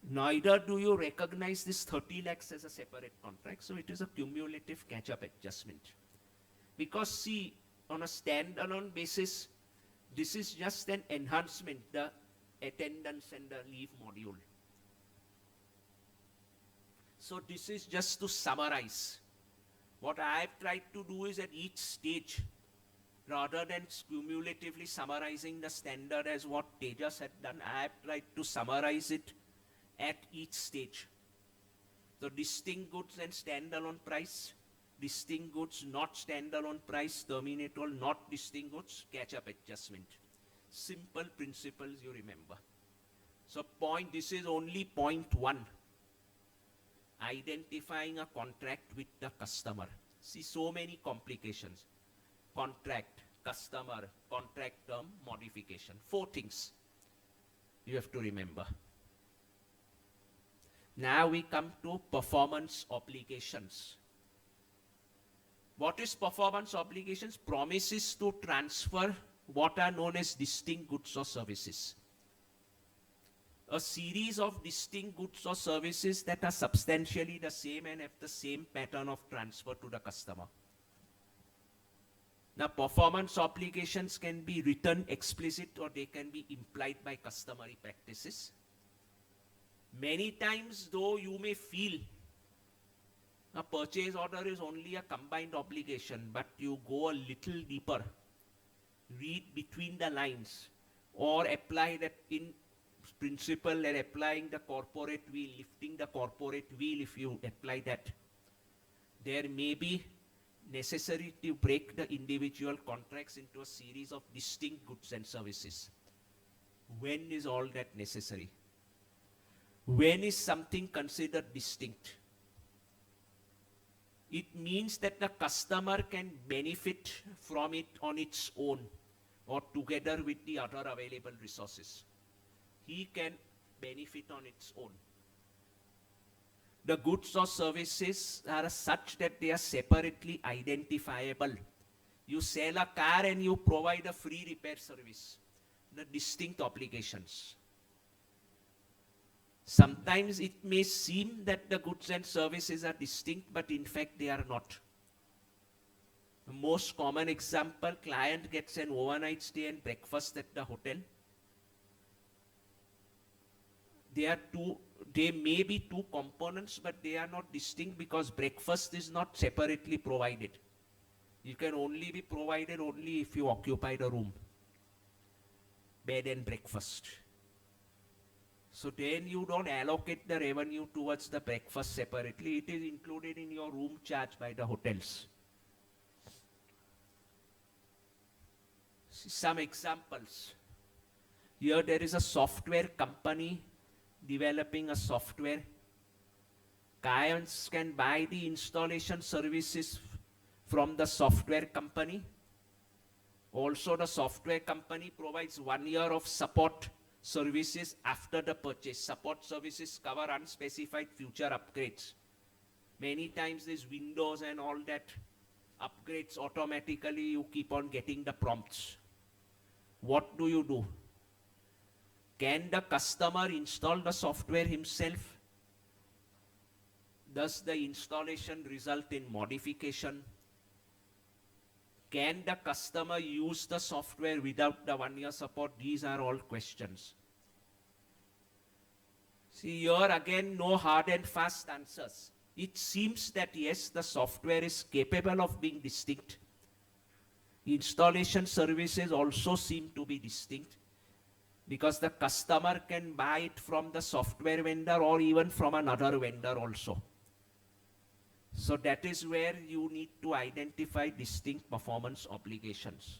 Speaker 3: Neither do you recognize this 30 lakhs as a separate contract. So it is a cumulative catch-up adjustment. Because see, on a standalone basis, this is just an enhancement, the attendance and the leave module. So this is just to summarize. What I have tried to do is at each stage, rather than cumulatively summarizing the standard as what Tejas had done, I have tried to summarize it at each stage. So distinct goods and standalone price, distinct goods, not standalone price, terminate all, not distinct goods, catch-up adjustment. Simple principles you remember. So this is only point 1. Identifying a contract with the customer. See, so many complications. Contract, customer, contract term, modification. 4 things you have to remember. Now we come to performance obligations. What is performance obligations? Promises to transfer what are known as distinct goods or services. A series of distinct goods or services that are substantially the same and have the same pattern of transfer to the customer. Now, performance obligations can be written explicit or they can be implied by customary practices. Many times, though, you may feel a purchase order is only a combined obligation, but you go a little deeper, read between the lines. or apply that in principle and applying the corporate wheel, lifting the corporate wheel, if you apply that, there may be necessary to break the individual contracts into a series of distinct goods and services. When is all that necessary? When is something considered distinct? It means that the customer can benefit from it on its own or together with the other available resources. He can benefit on its own. The goods or services are such that they are separately identifiable. You sell a car and you provide a free repair service. The distinct obligations. Sometimes it may seem that the goods and services are distinct, but in fact they are not. The most common example, client gets an overnight stay and breakfast at the hotel. They may be two components, but they are not distinct because breakfast is not separately provided. You can only be provided only if you occupy the room. Bed and breakfast. So then you don't allocate the revenue towards the breakfast separately. It is included in your room charge by the hotels. Some examples. Here there is a software company developing a software. Clients can buy the installation services from the software company. Also, the software company provides 1 year of support services after the purchase. Support services cover unspecified future upgrades. Many times these Windows and all that upgrades automatically, you keep on getting the prompts. What do you do? Can the customer install the software himself? Does the installation result in modification? Can the customer use the software without the 1 year support? These are all questions. See, here again, no hard and fast answers. It seems that yes, the software is capable of being distinct. Installation services also seem to be distinct because the customer can buy it from the software vendor or even from another vendor also. So that is where you need to identify distinct performance obligations.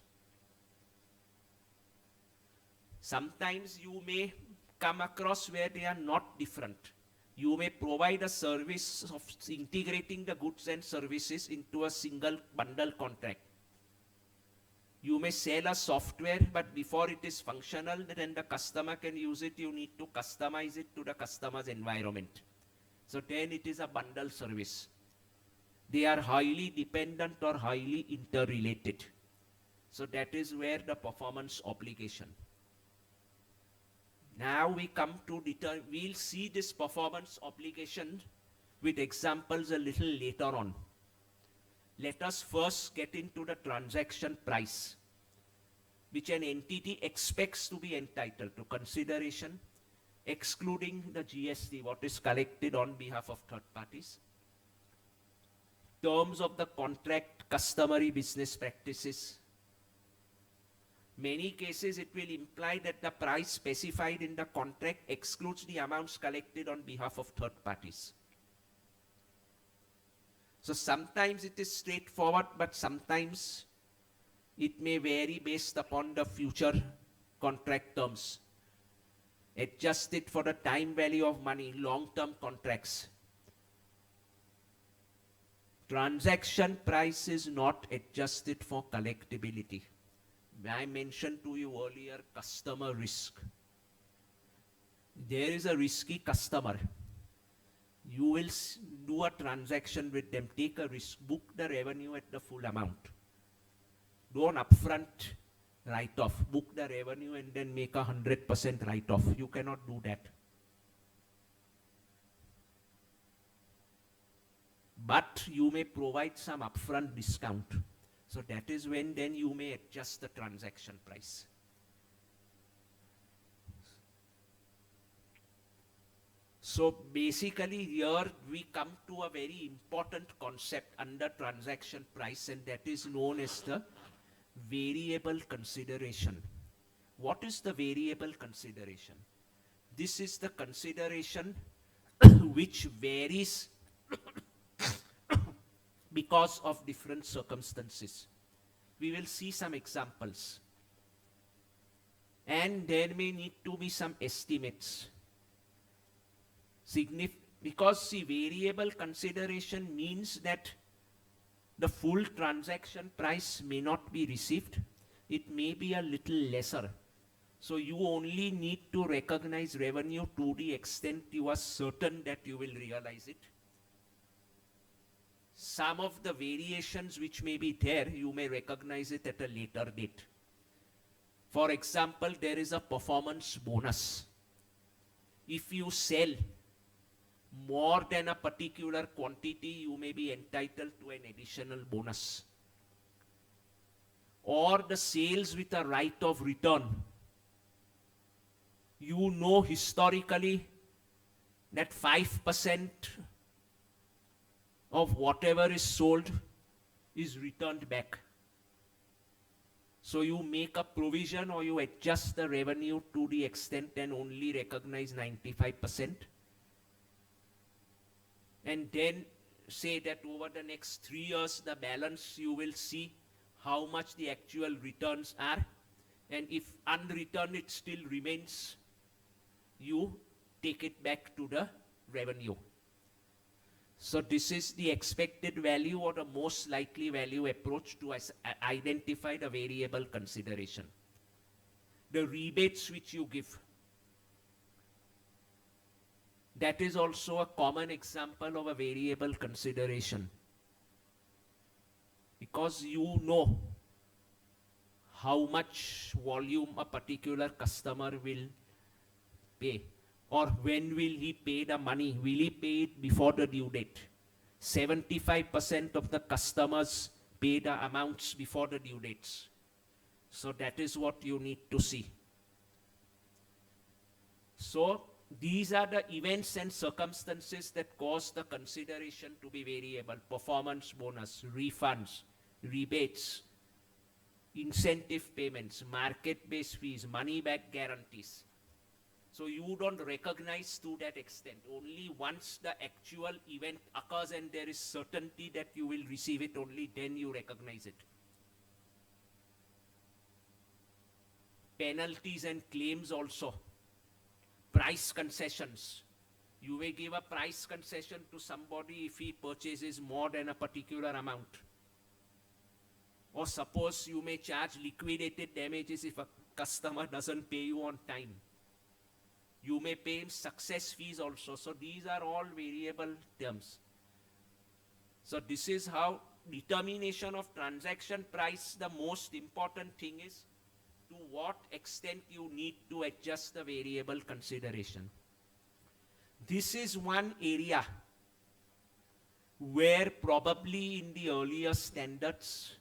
Speaker 3: Sometimes you may come across where they are not different. You may provide a service of integrating the goods and services into a single bundle contract. You may sell a software, but before it is functional, then the customer can use it. You need to customize it to the customer's environment. So then it is a bundle service. They are highly dependent or highly interrelated. So that is where the performance obligation. Now we come to we'll see this performance obligation with examples a little later on. Let us first get into the transaction price, which an entity expects to be entitled to consideration, excluding the GST, what is collected on behalf of third parties. Terms of the contract, customary business practices. Many cases it will imply that the price specified in the contract excludes the amounts collected on behalf of third parties. So sometimes it is straightforward, but sometimes it may vary based upon the future contract terms. Adjusted for the time value of money, long-term contracts. Transaction price is not adjusted for collectibility. I mentioned to you earlier customer risk. There is a risky customer. You will do a transaction with them, take a risk, book the revenue at the full amount. Don't upfront write off, book the revenue and then make 100% write off. You cannot do that. But you may provide some upfront discount. So that is when then you may adjust the transaction price. So basically here we come to a very important concept under transaction price, and that is known as the variable consideration. What is the variable consideration? This is the consideration which varies because of different circumstances. We will see some examples. And there may need to be some estimates. Because the variable consideration means that the full transaction price may not be received. It may be a little lesser. So you only need to recognize revenue to the extent you are certain that you will realize it. Some of the variations which may be there, you may recognize it at a later date. For example, there is a performance bonus. If you sell more than a particular quantity, you may be entitled to an additional bonus. Or the sales with a right of return. You know historically that 5% of whatever is sold is returned back. So you make a provision or you adjust the revenue to the extent and only recognize 95%. And then say that over the next 3 years, the balance you will see how much the actual returns are. And if unreturned it still remains, you take it back to the revenue. So this is the expected value or the most likely value approach to identify the variable consideration. The rebates which you give. That is also a common example of a variable consideration. Because you know how much volume a particular customer will pay. Or when will he pay the money? Will he pay it before the due date? 75% of the customers pay the amounts before the due dates. So that is what you need to see. So these are the events and circumstances that cause the consideration to be variable. Performance bonus, refunds, rebates, incentive payments, market-based fees, money-back guarantees. So you don't recognize to that extent. Only once the actual event occurs and there is certainty that you will receive it, only then you recognize it. Penalties and claims also. Price concessions. You may give a price concession to somebody if he purchases more than a particular amount. Or suppose you may charge liquidated damages if a customer doesn't pay you on time. You may pay him success fees also. So these are all variable terms. So this is how determination of transaction price, the most important thing is to what extent you need to adjust the variable consideration. This is one area where probably in the earlier standards,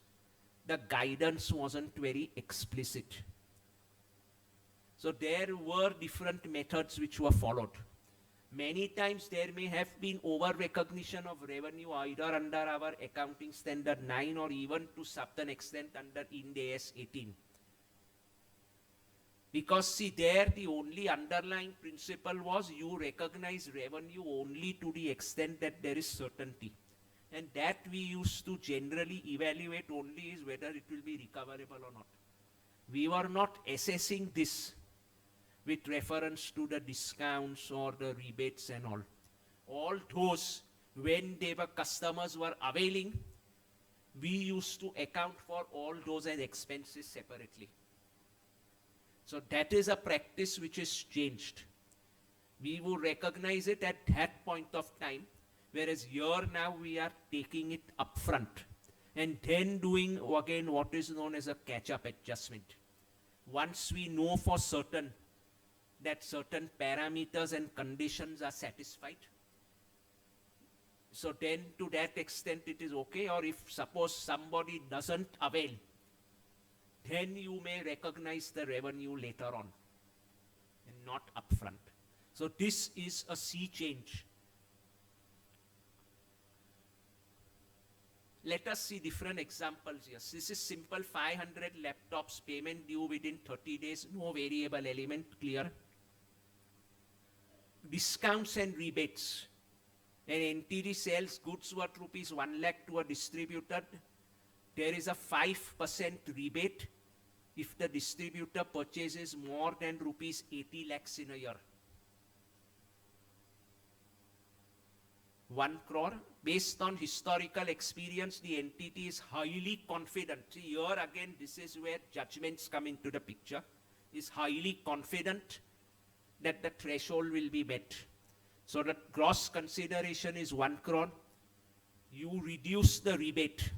Speaker 3: the guidance wasn't very explicit. So there were different methods which were followed. Many times there may have been over-recognition of revenue either under our accounting standard 9 or even to certain extent under Ind AS 18. Because see there the only underlying principle was you recognize revenue only to the extent that there is certainty. And that we used to generally evaluate only is whether it will be recoverable or not. We were not assessing this with reference to the discounts or the rebates and all. All those, when they were customers were availing, we used to account for all those as expenses separately. So that is a practice which is changed. We will recognize it at that point of time, whereas here now we are taking it upfront and then doing again what is known as a catch-up adjustment. Once we know for certain that certain parameters and conditions are satisfied, so then to that extent it is okay. Or if suppose somebody doesn't avail, then you may recognize the revenue later on and not upfront. So this is a sea change. let us see different examples here. This is simple 500 laptops, payment due within 30 days, no variable element, clear. Discounts and rebates. An entity sells goods worth rupees 1 lakh to a distributor. There is a 5% rebate if the distributor purchases more than rupees 80 lakhs in a year. 1 crore. Based on historical experience, the entity is highly confident. See, here again, this is where judgments come into the picture. Is highly confident that the threshold will be met. So the gross consideration is 1 crore. You reduce the rebate.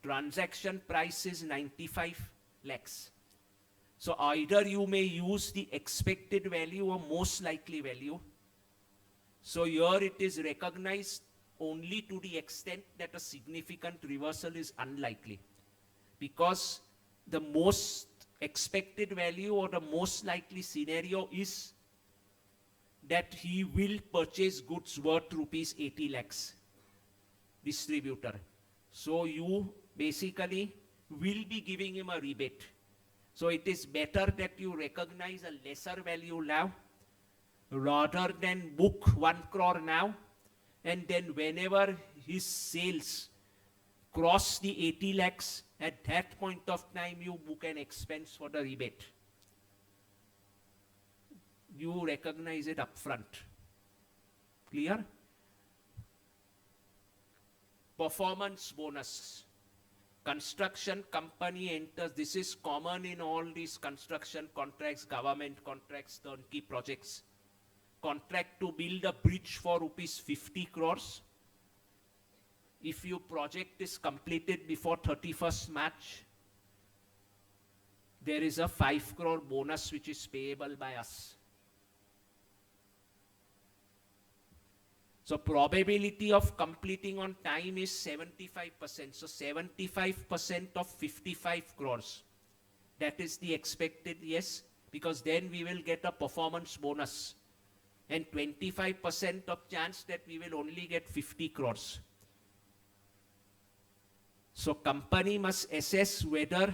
Speaker 3: Transaction price is 95 lakhs. So either you may use the expected value or most likely value. So here it is recognized only to the extent that a significant reversal is unlikely. Because the most expected value or the most likely scenario is that he will purchase goods worth rupees 80 lakhs, distributor. So you basically will be giving him a rebate. So it is better that you recognize a lesser value now rather than book 1 crore now, and then whenever his sales cross the 80 lakhs, at that point of time you book an expense for the rebate. You recognize it upfront. Clear? Performance bonus. Construction company enters, this is common in all these construction contracts, government contracts, turnkey projects. Contract to build a bridge for rupees 50 crores. If your project is completed before 31st March, there is a 5 crore bonus which is payable by us. So probability of completing on time is 75%. So 75% of 55 crores. That is the expected, yes, because then we will get a performance bonus. And 25% of chance that we will only get 50 crores. So company must assess whether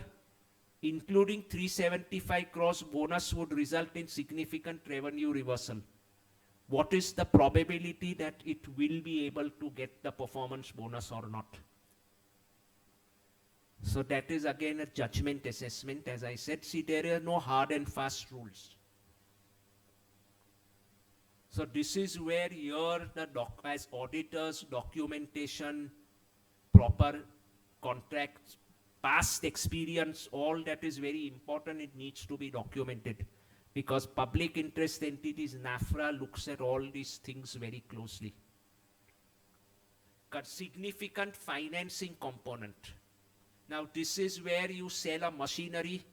Speaker 3: including 375 crores bonus would result in significant revenue reversal. What is the probability that it will be able to get the performance bonus or not? So that is again a judgment assessment. As I said, see, there are no hard and fast rules. So this is where here as auditors, documentation, proper contracts, past experience, all that is very important. It needs to be documented. Because public interest entities, NAFRA looks at all these things very closely. Significant financing component. Now this is where you sell a machinery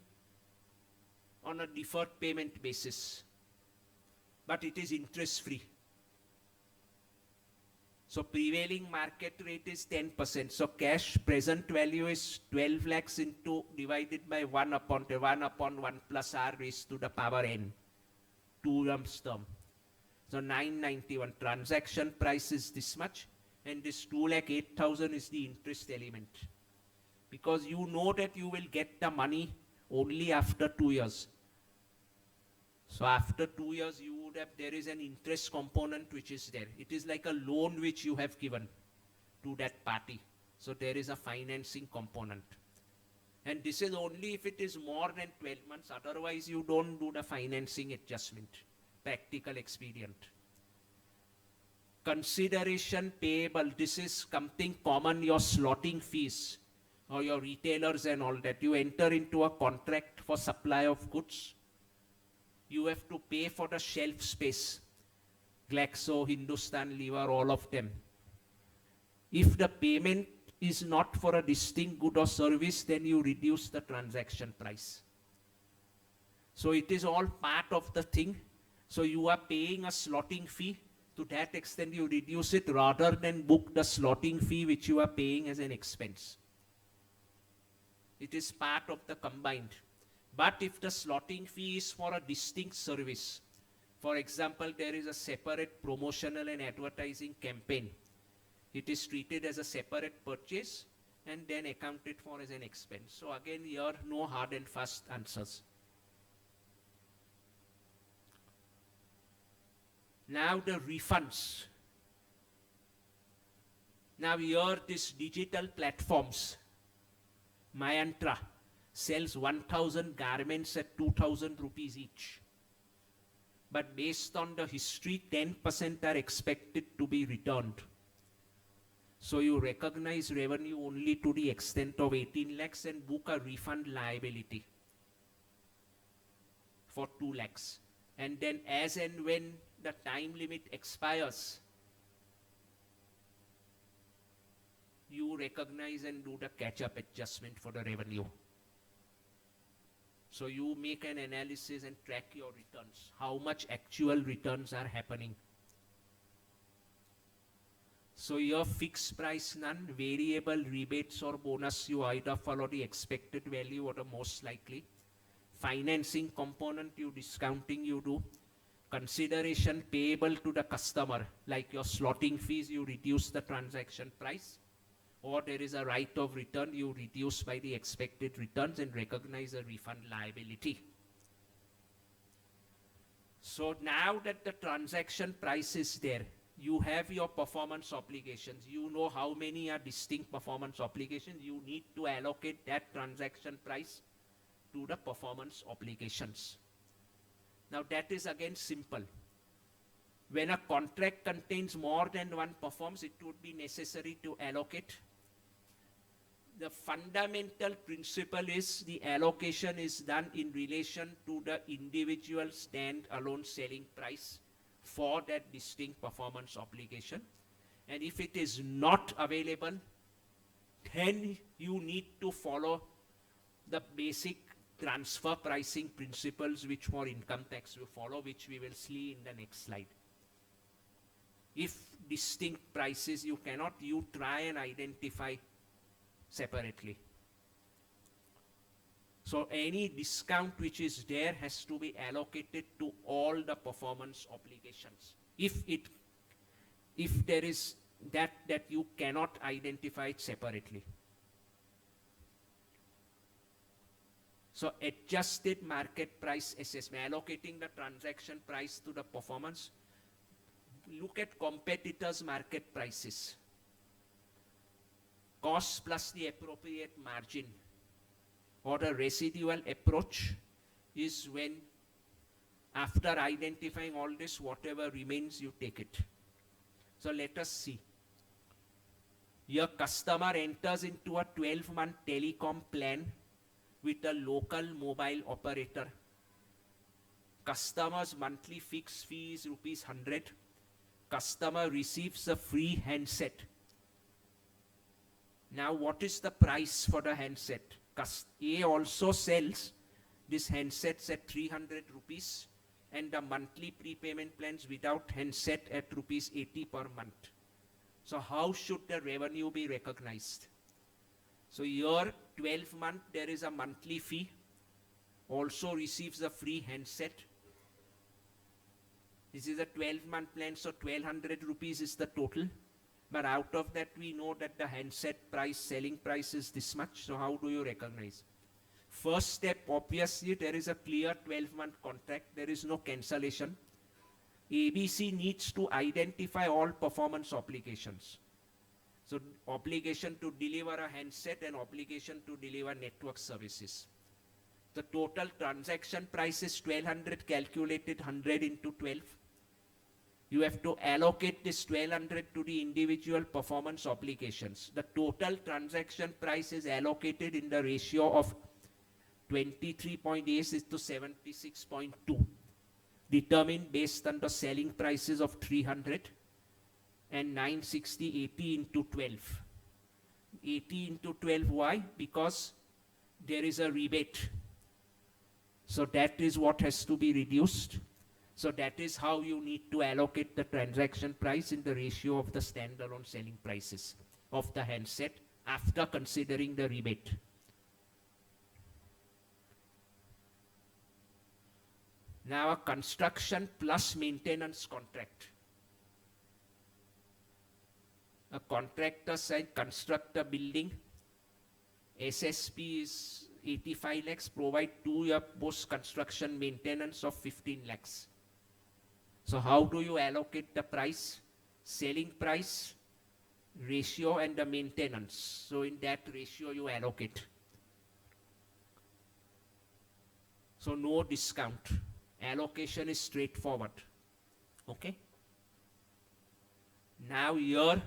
Speaker 3: on a deferred payment basis. But it is interest free. So prevailing market rate is 10%. So cash present value is 12 lakhs into divided by 1 upon 1 plus r raised to the power n. 2 lumps term. So 991. Transaction price is this much. And this 2,08,000 is the interest element. Because you know that you will get the money only after 2 years. So after 2 years, you would have, there is an interest component which is there. It is like a loan which you have given to that party. So there is a financing component. And this is only if it is more than 12 months. Otherwise, you don't do the financing adjustment. Practical experience. Consideration payable. This is something common, your slotting fees or your retailers and all that. You enter into a contract for supply of goods. You have to pay for the shelf space. Glaxo, Hindustan Lever, all of them. If the payment is not for a distinct good or service, then you reduce the transaction price. So it is all part of the thing. So you are paying a slotting fee. To that extent, you reduce it rather than book the slotting fee which you are paying as an expense. It is part of the combined. But if the slotting fee is for a distinct service, for example, there is a separate promotional and advertising campaign, it is treated as a separate purchase and then accounted for as an expense. So again, here no hard and fast answers. Now the refunds. Now here this digital platforms, Mayantra, sells 1,000 garments at 2,000 rupees each. But based on the history, 10% are expected to be returned. So you recognize revenue only to the extent of 18 lakhs and book a refund liability for 2 lakhs. And then as and when the time limit expires, you recognize and do the catch-up adjustment for the revenue. So you make an analysis and track your returns, how much actual returns are happening. So your fixed price none, variable rebates or bonus, you either follow the expected value or the most likely. Financing component, you discounting you do. Consideration payable to the customer, like your slotting fees, you reduce the transaction price. Or there is a right of return, you reduce by the expected returns and recognize a refund liability. So now that the transaction price is there, you have your performance obligations. You know how many are distinct performance obligations. You need to allocate that transaction price to the performance obligations. Now that is again simple. When a contract contains more than one performance, it would be necessary to allocate. The fundamental principle is the allocation is done in relation to the individual stand-alone selling price for that distinct performance obligation. And if it is not available, then you need to follow the basic transfer pricing principles which for income tax we follow, which we will see in the next slide. If distinct prices you cannot, you try and identify separately. So any discount which is there has to be allocated to all the performance obligations. If there is that you cannot identify it separately. So adjusted market price assessment, allocating the transaction price to the performance. Look at competitors' market prices. Cost plus the appropriate margin, or the residual approach is when, after identifying all this, whatever remains, you take it. So let us see. Your customer enters into a 12-month telecom plan with a local mobile operator. Customer's monthly fixed fee is rupees 100. Customer receives a free handset. Now what is the price for the handset? A also sells these handsets at 300 rupees and the monthly prepayment plans without handset at rupees 80 per month. So how should the revenue be recognized? So your 12-month, there is a monthly fee, also receives a free handset. This is a 12-month plan, so 1200 rupees is the total. But out of that, we know that the handset price, selling price is this much. So how do you recognize? First step, obviously, there is a clear 12-month contract. There is no cancellation. ABC needs to identify all performance obligations. So obligation to deliver a handset and obligation to deliver network services. The total transaction price is 1200 calculated 100 into 12. You have to allocate this 1200 to the individual performance obligations. The total transaction price is allocated in the ratio of 23.8 is to 76.2, determined based on the selling prices of 300 and 960, 80 into 12. 80 into 12, why? Because there is a rebate. So that is what has to be reduced. So that is how you need to allocate the transaction price in the ratio of the standalone selling prices of the handset after considering the rebate. Now a construction plus maintenance contract. A contractor side construct a building SSP is 85 lakhs, provide 2 year post construction maintenance of 15 lakhs. So how do you allocate the price? Selling price, ratio and the maintenance. So in that ratio you allocate. So no discount. Allocation is straightforward. Okay. Now here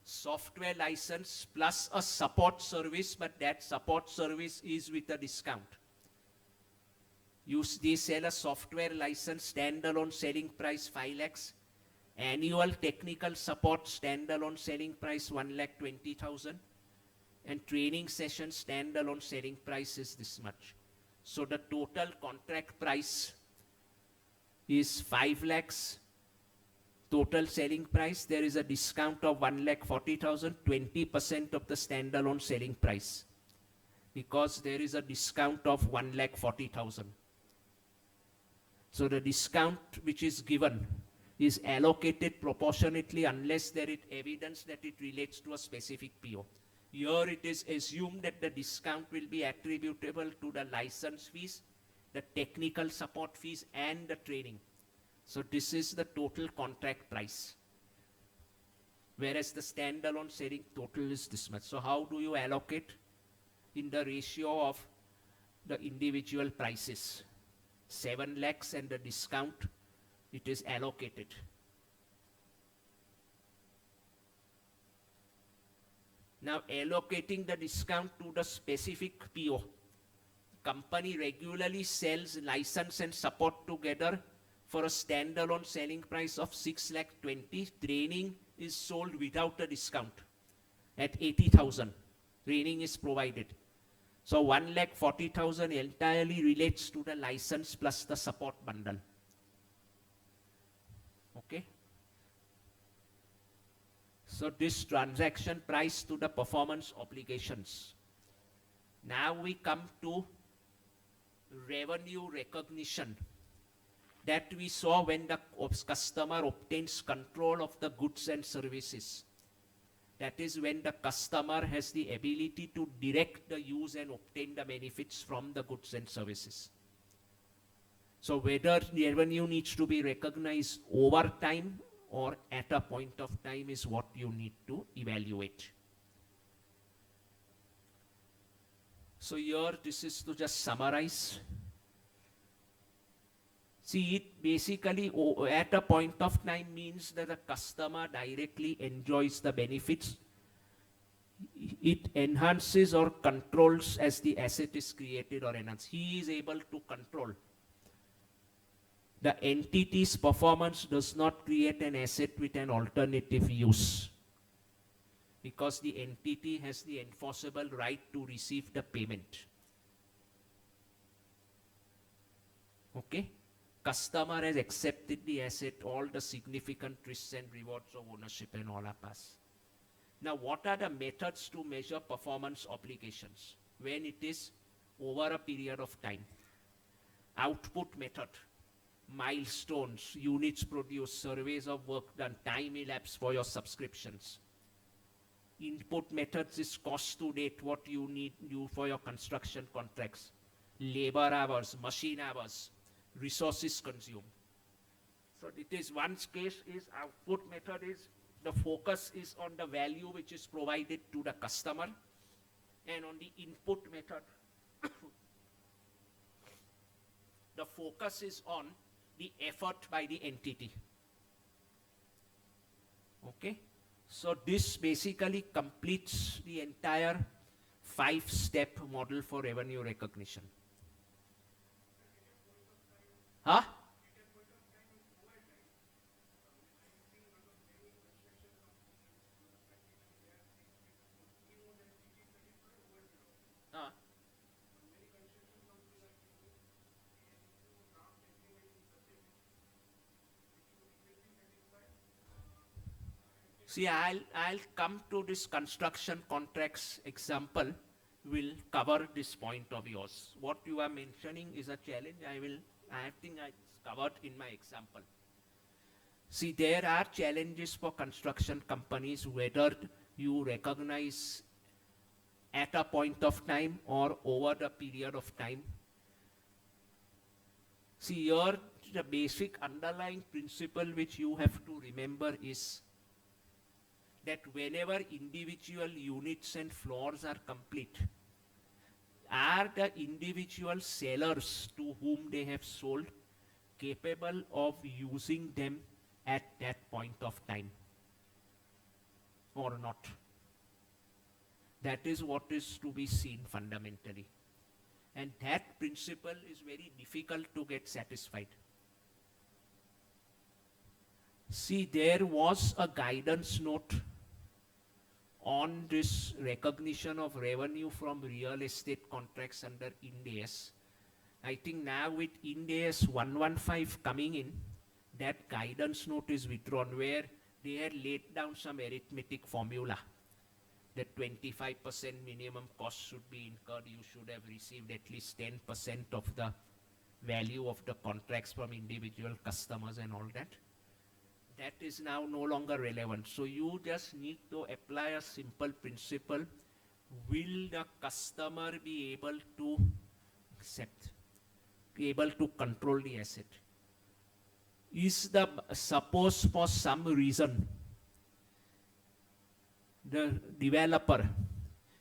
Speaker 3: software license plus a support service, but that support service is with a discount. They sell a software license, standalone selling price 5 lakhs. Annual technical support standalone selling price 1,20,000, and training session standalone selling price is this much. So the total contract price is 5 lakhs. Total selling price, there is a discount of 1,40,000, 20% of the standalone selling price, because there is a discount of 1,40,000. So the discount which is given is allocated proportionately unless there is evidence that it relates to a specific PO. Here it is assumed that the discount will be attributable to the license fees, the technical support fees, and the training. So this is the total contract price. Whereas the standalone selling total is this much. So how do you allocate? In the ratio of the individual prices. 7 lakhs and the discount, it is allocated. Now allocating the discount to the specific PO. Company regularly sells license and support together for a standalone selling price of 6,20,000. Training is sold without a discount at 80,000. Training is provided. So 1,40,000 entirely relates to the license plus the support bundle. Okay. So this transaction price to the performance obligations. Now we come to revenue recognition that we saw when the customer obtains control of the goods and services. That is when the customer has the ability to direct the use and obtain the benefits from the goods and services. So whether the revenue needs to be recognized over time or at a point of time is what you need to evaluate. So here this is to just summarize. See, it basically at a point of time means that the customer directly enjoys the benefits. It enhances or controls as the asset is created or enhanced. He is able to control. The entity's performance does not create an asset with an alternative use, because the entity has the enforceable right to receive the payment. Okay? Customer has accepted the asset, all the significant risks and rewards of ownership and all are passed. Now, what are the methods to measure performance obligations when it is over a period of time? Output method, milestones, units produced, surveys of work done, time elapsed for your subscriptions. Input methods is cost to date, what you need for your construction contracts, labor hours, machine hours, resources consumed. So it is one case is output method is the focus is on the value which is provided to the customer, and on the input method the focus is on the effort by the entity. Okay, so this basically completes the entire 5-step model for revenue recognition. Huh? See, I'll come to this construction contracts example. Will cover this point of yours. What you are mentioning is a challenge. I think I covered in my example. See, there are challenges for construction companies whether you recognize at a point of time or over the period of time. See here, the basic underlying principle which you have to remember is that whenever individual units and floors are complete, are the individual sellers to whom they have sold capable of using them at that point of time or not? That is what is to be seen fundamentally. And that principle is very difficult to get satisfied. See, there was a guidance note on this recognition of revenue from real estate contracts under Ind AS. I think now with Ind AS 115 coming in, that guidance note is withdrawn, where they had laid down some arithmetic formula that 25% minimum cost should be incurred. You should have received at least 10% of the value of the contracts from individual customers and all that. That is now no longer relevant. So you just need to apply a simple principle. Will the customer be able to accept, be able to control the asset? Is the, suppose for some reason, the developer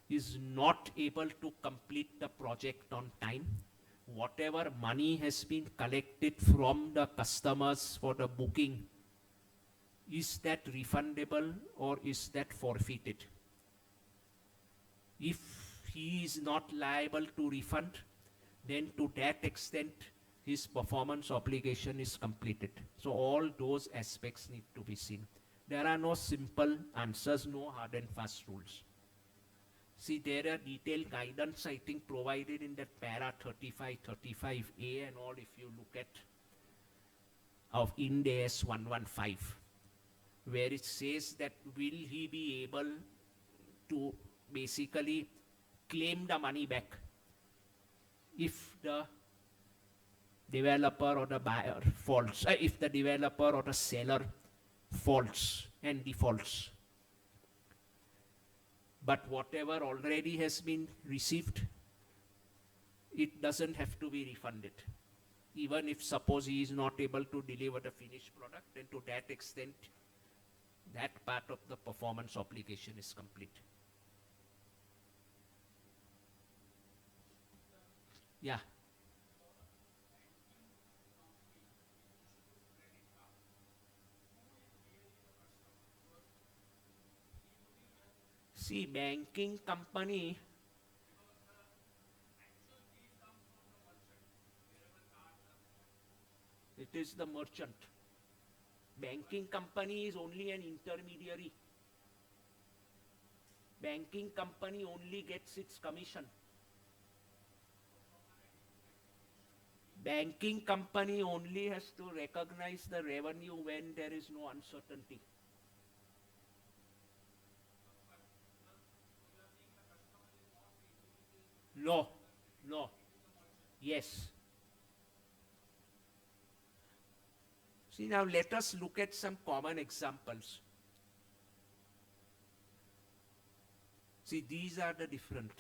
Speaker 3: is not able to complete the project on time, whatever money has been collected from the customers for the booking, is that refundable or is that forfeited? If he is not liable to refund, then to that extent his performance obligation is completed. So all those aspects need to be seen. There are no simple answers, no hard and fast rules. See, there are detailed guidance, I think, provided in that para 35, 35A and all, if you look at of Ind AS 115, where it says that will he be able to basically claim the money back if the developer or the buyer faults, if the developer or the seller faults and defaults. But whatever already has been received, it doesn't have to be refunded. Even if suppose he is not able to deliver the finished product, then to that extent, that part of the performance obligation is complete. Yeah. See, banking company, it is the merchant. Banking company is only an intermediary. Banking company only gets its commission. Banking company only has to recognize the revenue when there is no uncertainty. No, no, yes. See, now let us look at some common examples. See, these are the different.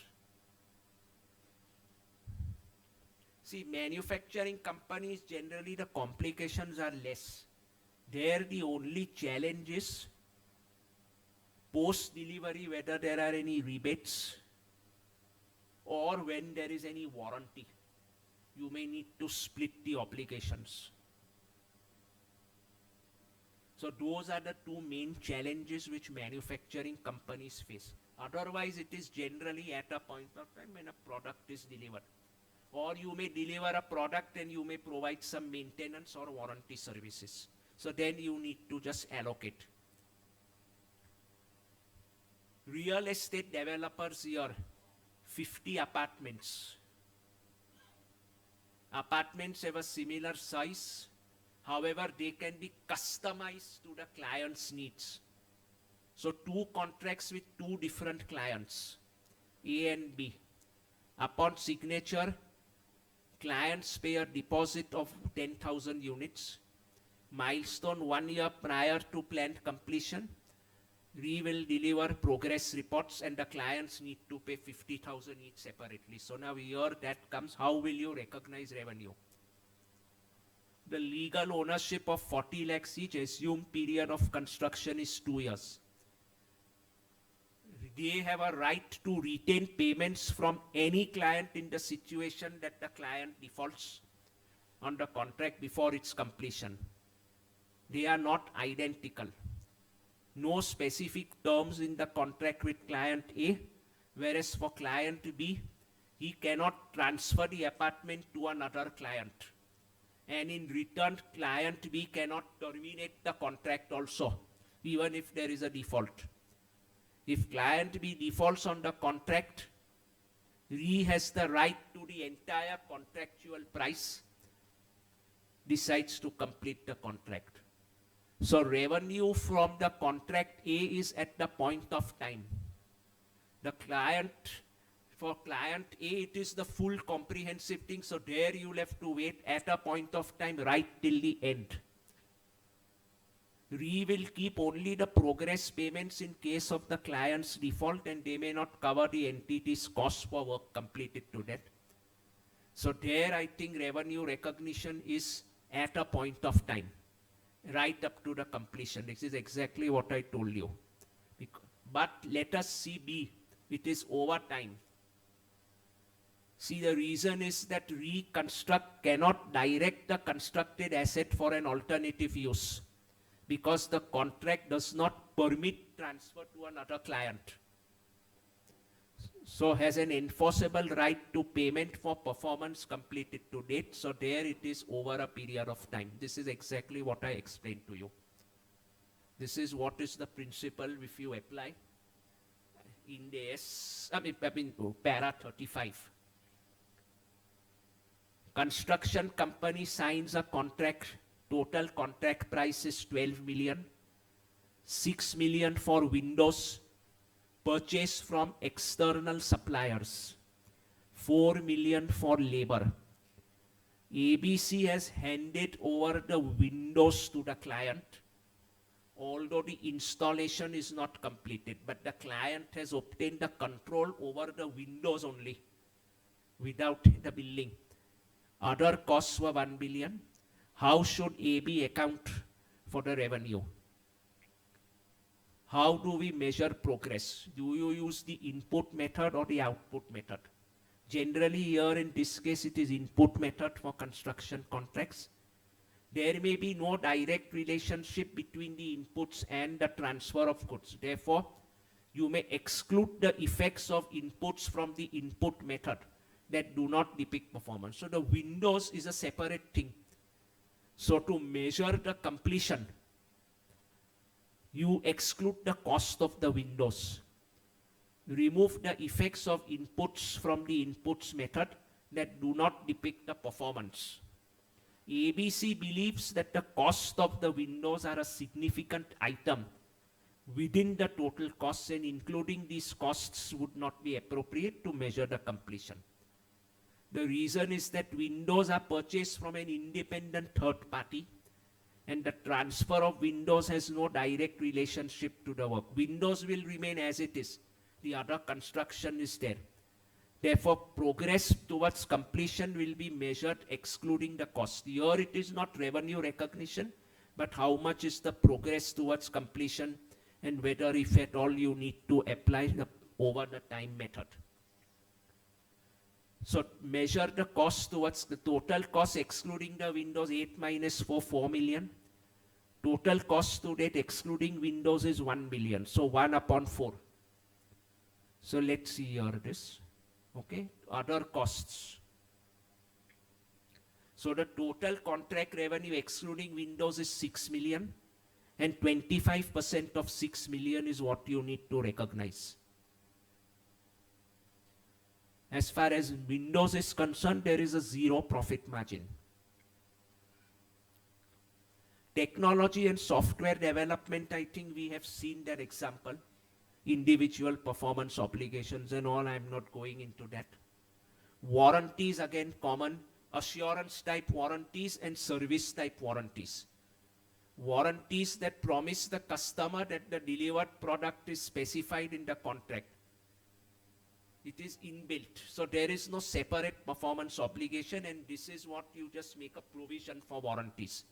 Speaker 3: See, manufacturing companies, generally the complications are less. There the only challenge is post-delivery, whether there are any rebates or when there is any warranty. You may need to split the obligations. So those are the two main challenges which manufacturing companies face. Otherwise, it is generally at a point of time when a product is delivered. Or you may deliver a product and you may provide some maintenance or warranty services. So then you need to just allocate. Real estate developers here, 50 apartments. Apartments have a similar size. However, they can be customized to the client's needs. So two contracts with two different clients, A and B. Upon signature, clients pay a deposit of 10,000 units. Milestone 1 year prior to planned completion. We will deliver progress reports and the clients need to pay 50,000 each separately. So now here that comes, how will you recognize revenue? The legal ownership of 40 lakhs each, assumed period of construction is 2 years. They have a right to retain payments from any client in the situation that the client defaults on the contract before its completion. They are not identical. No specific terms in the contract with client A, whereas for client B, he cannot transfer the apartment to another client. And in return, client B cannot terminate the contract also, even if there is a default. If client B defaults on the contract, he has the right to the entire contractual price, decides to complete the contract. So revenue from the contract A is at the point of time. The client, for client A, it is the full comprehensive thing. So there you'll have to wait at a point of time right till the end. We will keep only the progress payments in case of the client's default, and they may not cover the entity's cost for work completed to that. So there I think revenue recognition is at a point of time, right up to the completion. This is exactly what I told you. But let us see B, it is over time. See, the reason is that reconstruct cannot direct the constructed asset for an alternative use, because the contract does not permit transfer to another client. So has an enforceable right to payment for performance completed to date. So there it is over a period of time. This is exactly what I explained to you. This is what is the principle if you apply in the para 35. Construction company signs a contract. Total contract price is 12 million. 6 million for windows purchased from external suppliers. 4 million for labor. ABC has handed over the windows to the client, although the installation is not completed, but the client has obtained the control over the windows only without the billing. Other costs were 1 billion. How should AB account for the revenue? How do we measure progress? Do you use the input method or the output method? Generally here in this case it is input method for construction contracts. There may be no direct relationship between the inputs and the transfer of goods. Therefore, you may exclude the effects of inputs from the input method that do not depict performance. So the windows is a separate thing. So to measure the completion, you exclude the cost of the windows. Remove the effects of inputs from the inputs method that do not depict the performance. ABC believes that the cost of the windows are a significant item within the total costs, and including these costs would not be appropriate to measure the completion. The reason is that windows are purchased from an independent third party, and the transfer of windows has no direct relationship to the work. Windows will remain as it is. The other construction is there. Therefore, progress towards completion will be measured excluding the cost. Here it is not revenue recognition, but how much is the progress towards completion, and whether if at all you need to apply the over the time method. So measure the cost towards the total cost excluding the windows 8 minus 4, 4 million. Total cost to date excluding windows is 1 billion. So 1 upon 4. So let's see here this. Okay, other costs. So the total contract revenue excluding windows is 6 million, and 25% of 6 million is what you need to recognize. As far as windows is concerned, there is a zero profit margin. Technology and software development, I think we have seen that example. Individual performance obligations and all, I'm not going into that. Warranties, again common, assurance type warranties and service type warranties. warranties that promise the customer that the delivered product is specified in the contract. It is inbuilt. So there is no separate performance obligation, and this is what you just make a provision for warranties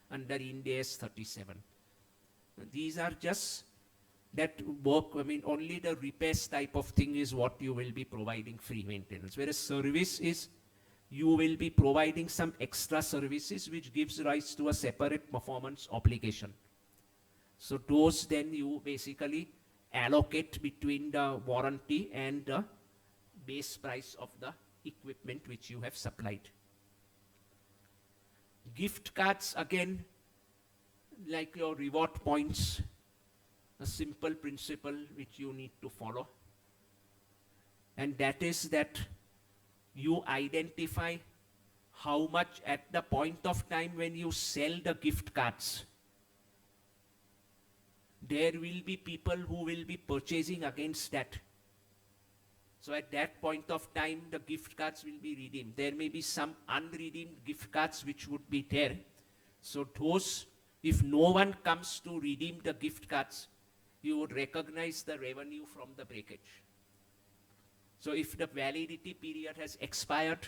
Speaker 3: under Ind AS 37. These are just that work, I mean, only the repairs type of thing is what you will be providing free maintenance. Whereas service is, you will be providing some extra services which gives rise to a separate performance obligation. So those then you basically allocate between the warranty and the base price of the equipment which you have supplied. Gift cards, again, like your reward points, a simple principle which you need to follow. And that is that you identify how much at the point of time when you sell the gift cards, there will be people who will be purchasing against that. So at that point of time, the gift cards will be redeemed. There may be some unredeemed gift cards which would be there. So those, if no one comes to redeem the gift cards, you would recognize the revenue from the breakage. So if the validity period has expired,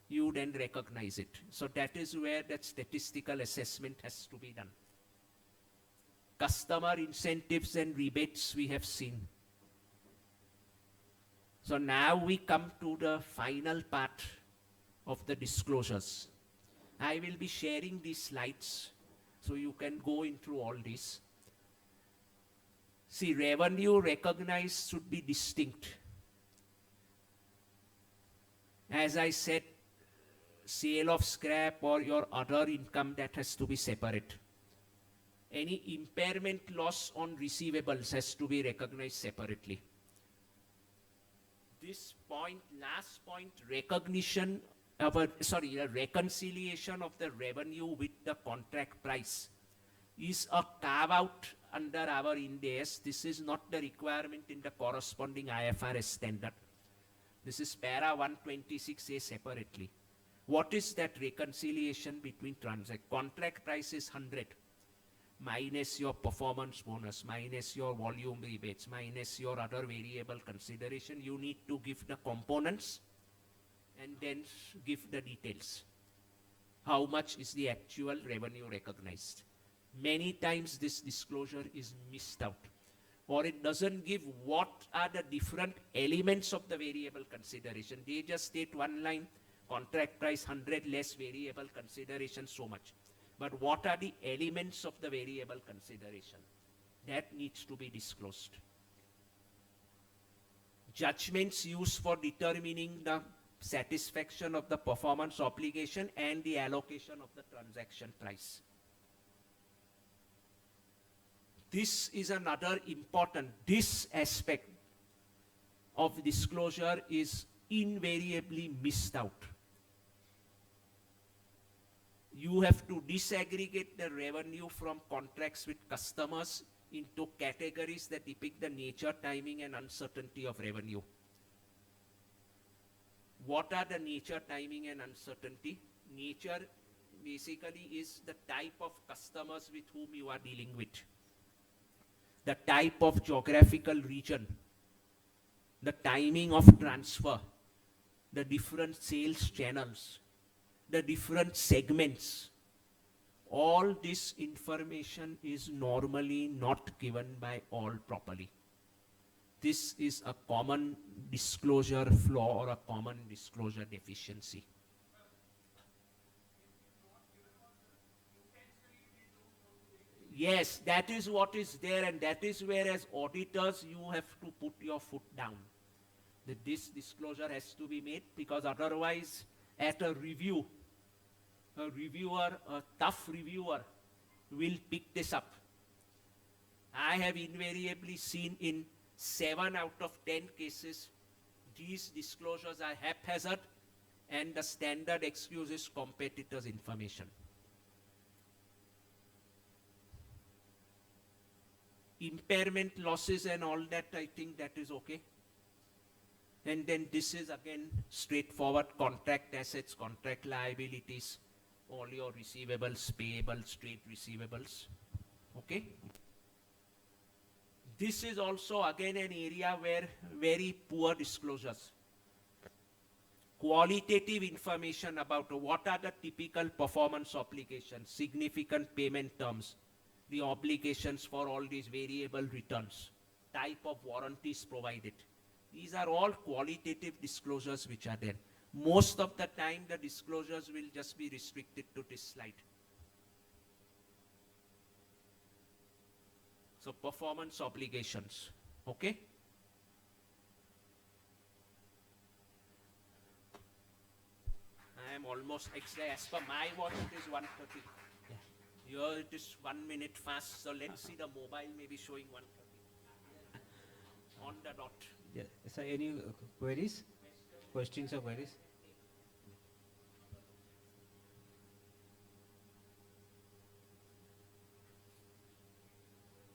Speaker 3: you then recognize it. So that is where that statistical assessment has to be done. Customer incentives and rebates we have seen. So now we come to the final part of the disclosures. I will be sharing these slides so you can go into all this. See, revenue recognized should be distinct. As I said, sale of scrap or your other income, that has to be separate. Any impairment loss on receivables has to be recognized separately. This point, last point, recognition of a, reconciliation of the revenue with the contract price is a carve out under our Ind AS. This is not the requirement in the corresponding IFRS standard. This is para 126A separately. What is that reconciliation between contract price is 100 minus your performance bonus, minus your volume rebates, minus your other variable consideration. You need to give the components and then give the details. How much is the actual revenue recognized? Many times this disclosure is missed out, or it doesn't give what are the different elements of the variable consideration. They just state one line, contract price 100 less variable consideration so much. But what are the elements of the variable consideration? That needs to be disclosed. Judgments used for determining the satisfaction of the performance obligation and the allocation of the transaction price. This is another important, this aspect of disclosure is invariably missed out. You have to disaggregate the revenue from contracts with customers into categories that depict the nature, timing, and uncertainty of revenue. What are the nature, timing, and uncertainty? Nature basically is the type of customers with whom you are dealing with, the type of geographical region, the timing of transfer, the different sales channels, the different segments. All this information is normally not given by all properly. This is a common disclosure flaw or a common disclosure deficiency. Yes, that is what is there, and that is where as auditors you have to put your foot down. That this disclosure has to be made, because otherwise at a review, a reviewer, a tough reviewer will pick this up. I have invariably seen in 7 out of 10 cases, these disclosures are haphazard and the standard excuse is competitors' information. Impairment losses and all that, I think that is okay. And then this is again straightforward: contract assets, contract liabilities, all your receivables, payables, trade receivables. Okay? This is also again an area where very poor disclosures. Qualitative information about what are the typical performance obligations, significant payment terms, the obligations for all these variable returns, type of warranties provided. These are all qualitative disclosures which are there. Most of the time the disclosures will just be restricted to this slide. So performance obligations, okay? I am almost exact, as per my watch it is 1:30. Here it is 1 minute fast, so let's see the mobile may be showing 1:30. On the dot.
Speaker 1: Yeah. Sir, any queries? Questions or queries?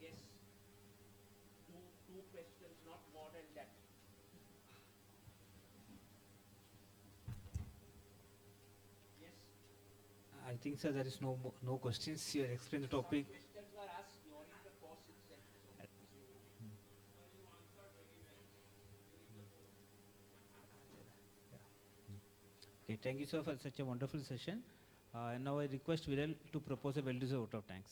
Speaker 3: Yes. Two questions, not more than that. Yes.
Speaker 1: I think, sir, there is no questions. You explain the topic.
Speaker 3: Questions were asked during the course itself.
Speaker 1: Okay, thank you, sir, for such a wonderful session. And now I request Viral to propose a well-deserved vote of thanks.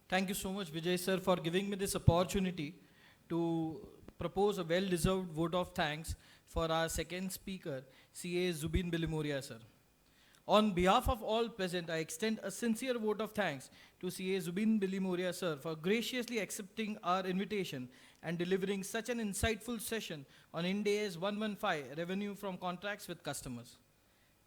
Speaker 4: Thank you so much, Vijay sir, for giving me this opportunity to propose a well-deserved vote of thanks for our second speaker, CA Zubin Bilimoria sir. On behalf of all present, I extend a sincere vote of thanks to CA Zubin Bilimoria sir for graciously accepting our invitation and delivering such an insightful session on Ind AS 115, Revenue from Contracts with Customers.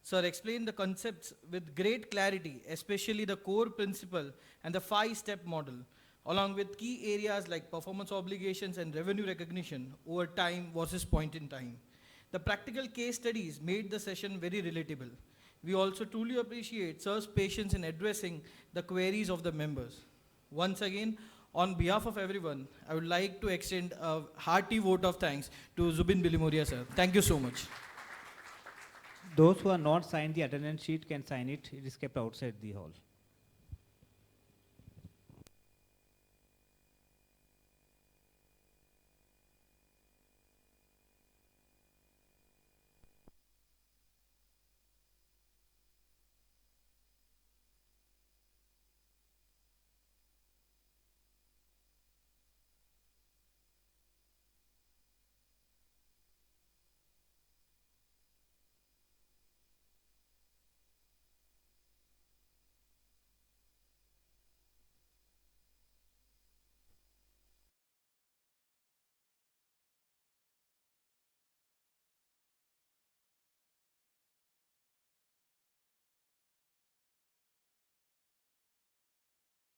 Speaker 4: Sir explained the concepts with great clarity, especially the core principle and the 5-step model, along with key areas like performance obligations and revenue recognition over time versus point in time. The practical case studies made the session very relatable. We also truly appreciate Sir's patience in addressing the queries of the members. Once again, on behalf of everyone, I would like to extend a hearty vote of thanks to Zubin Bilimoria sir. Thank you so much.
Speaker 1: Those who are not signed the attendance sheet can sign it. It is kept outside the hall.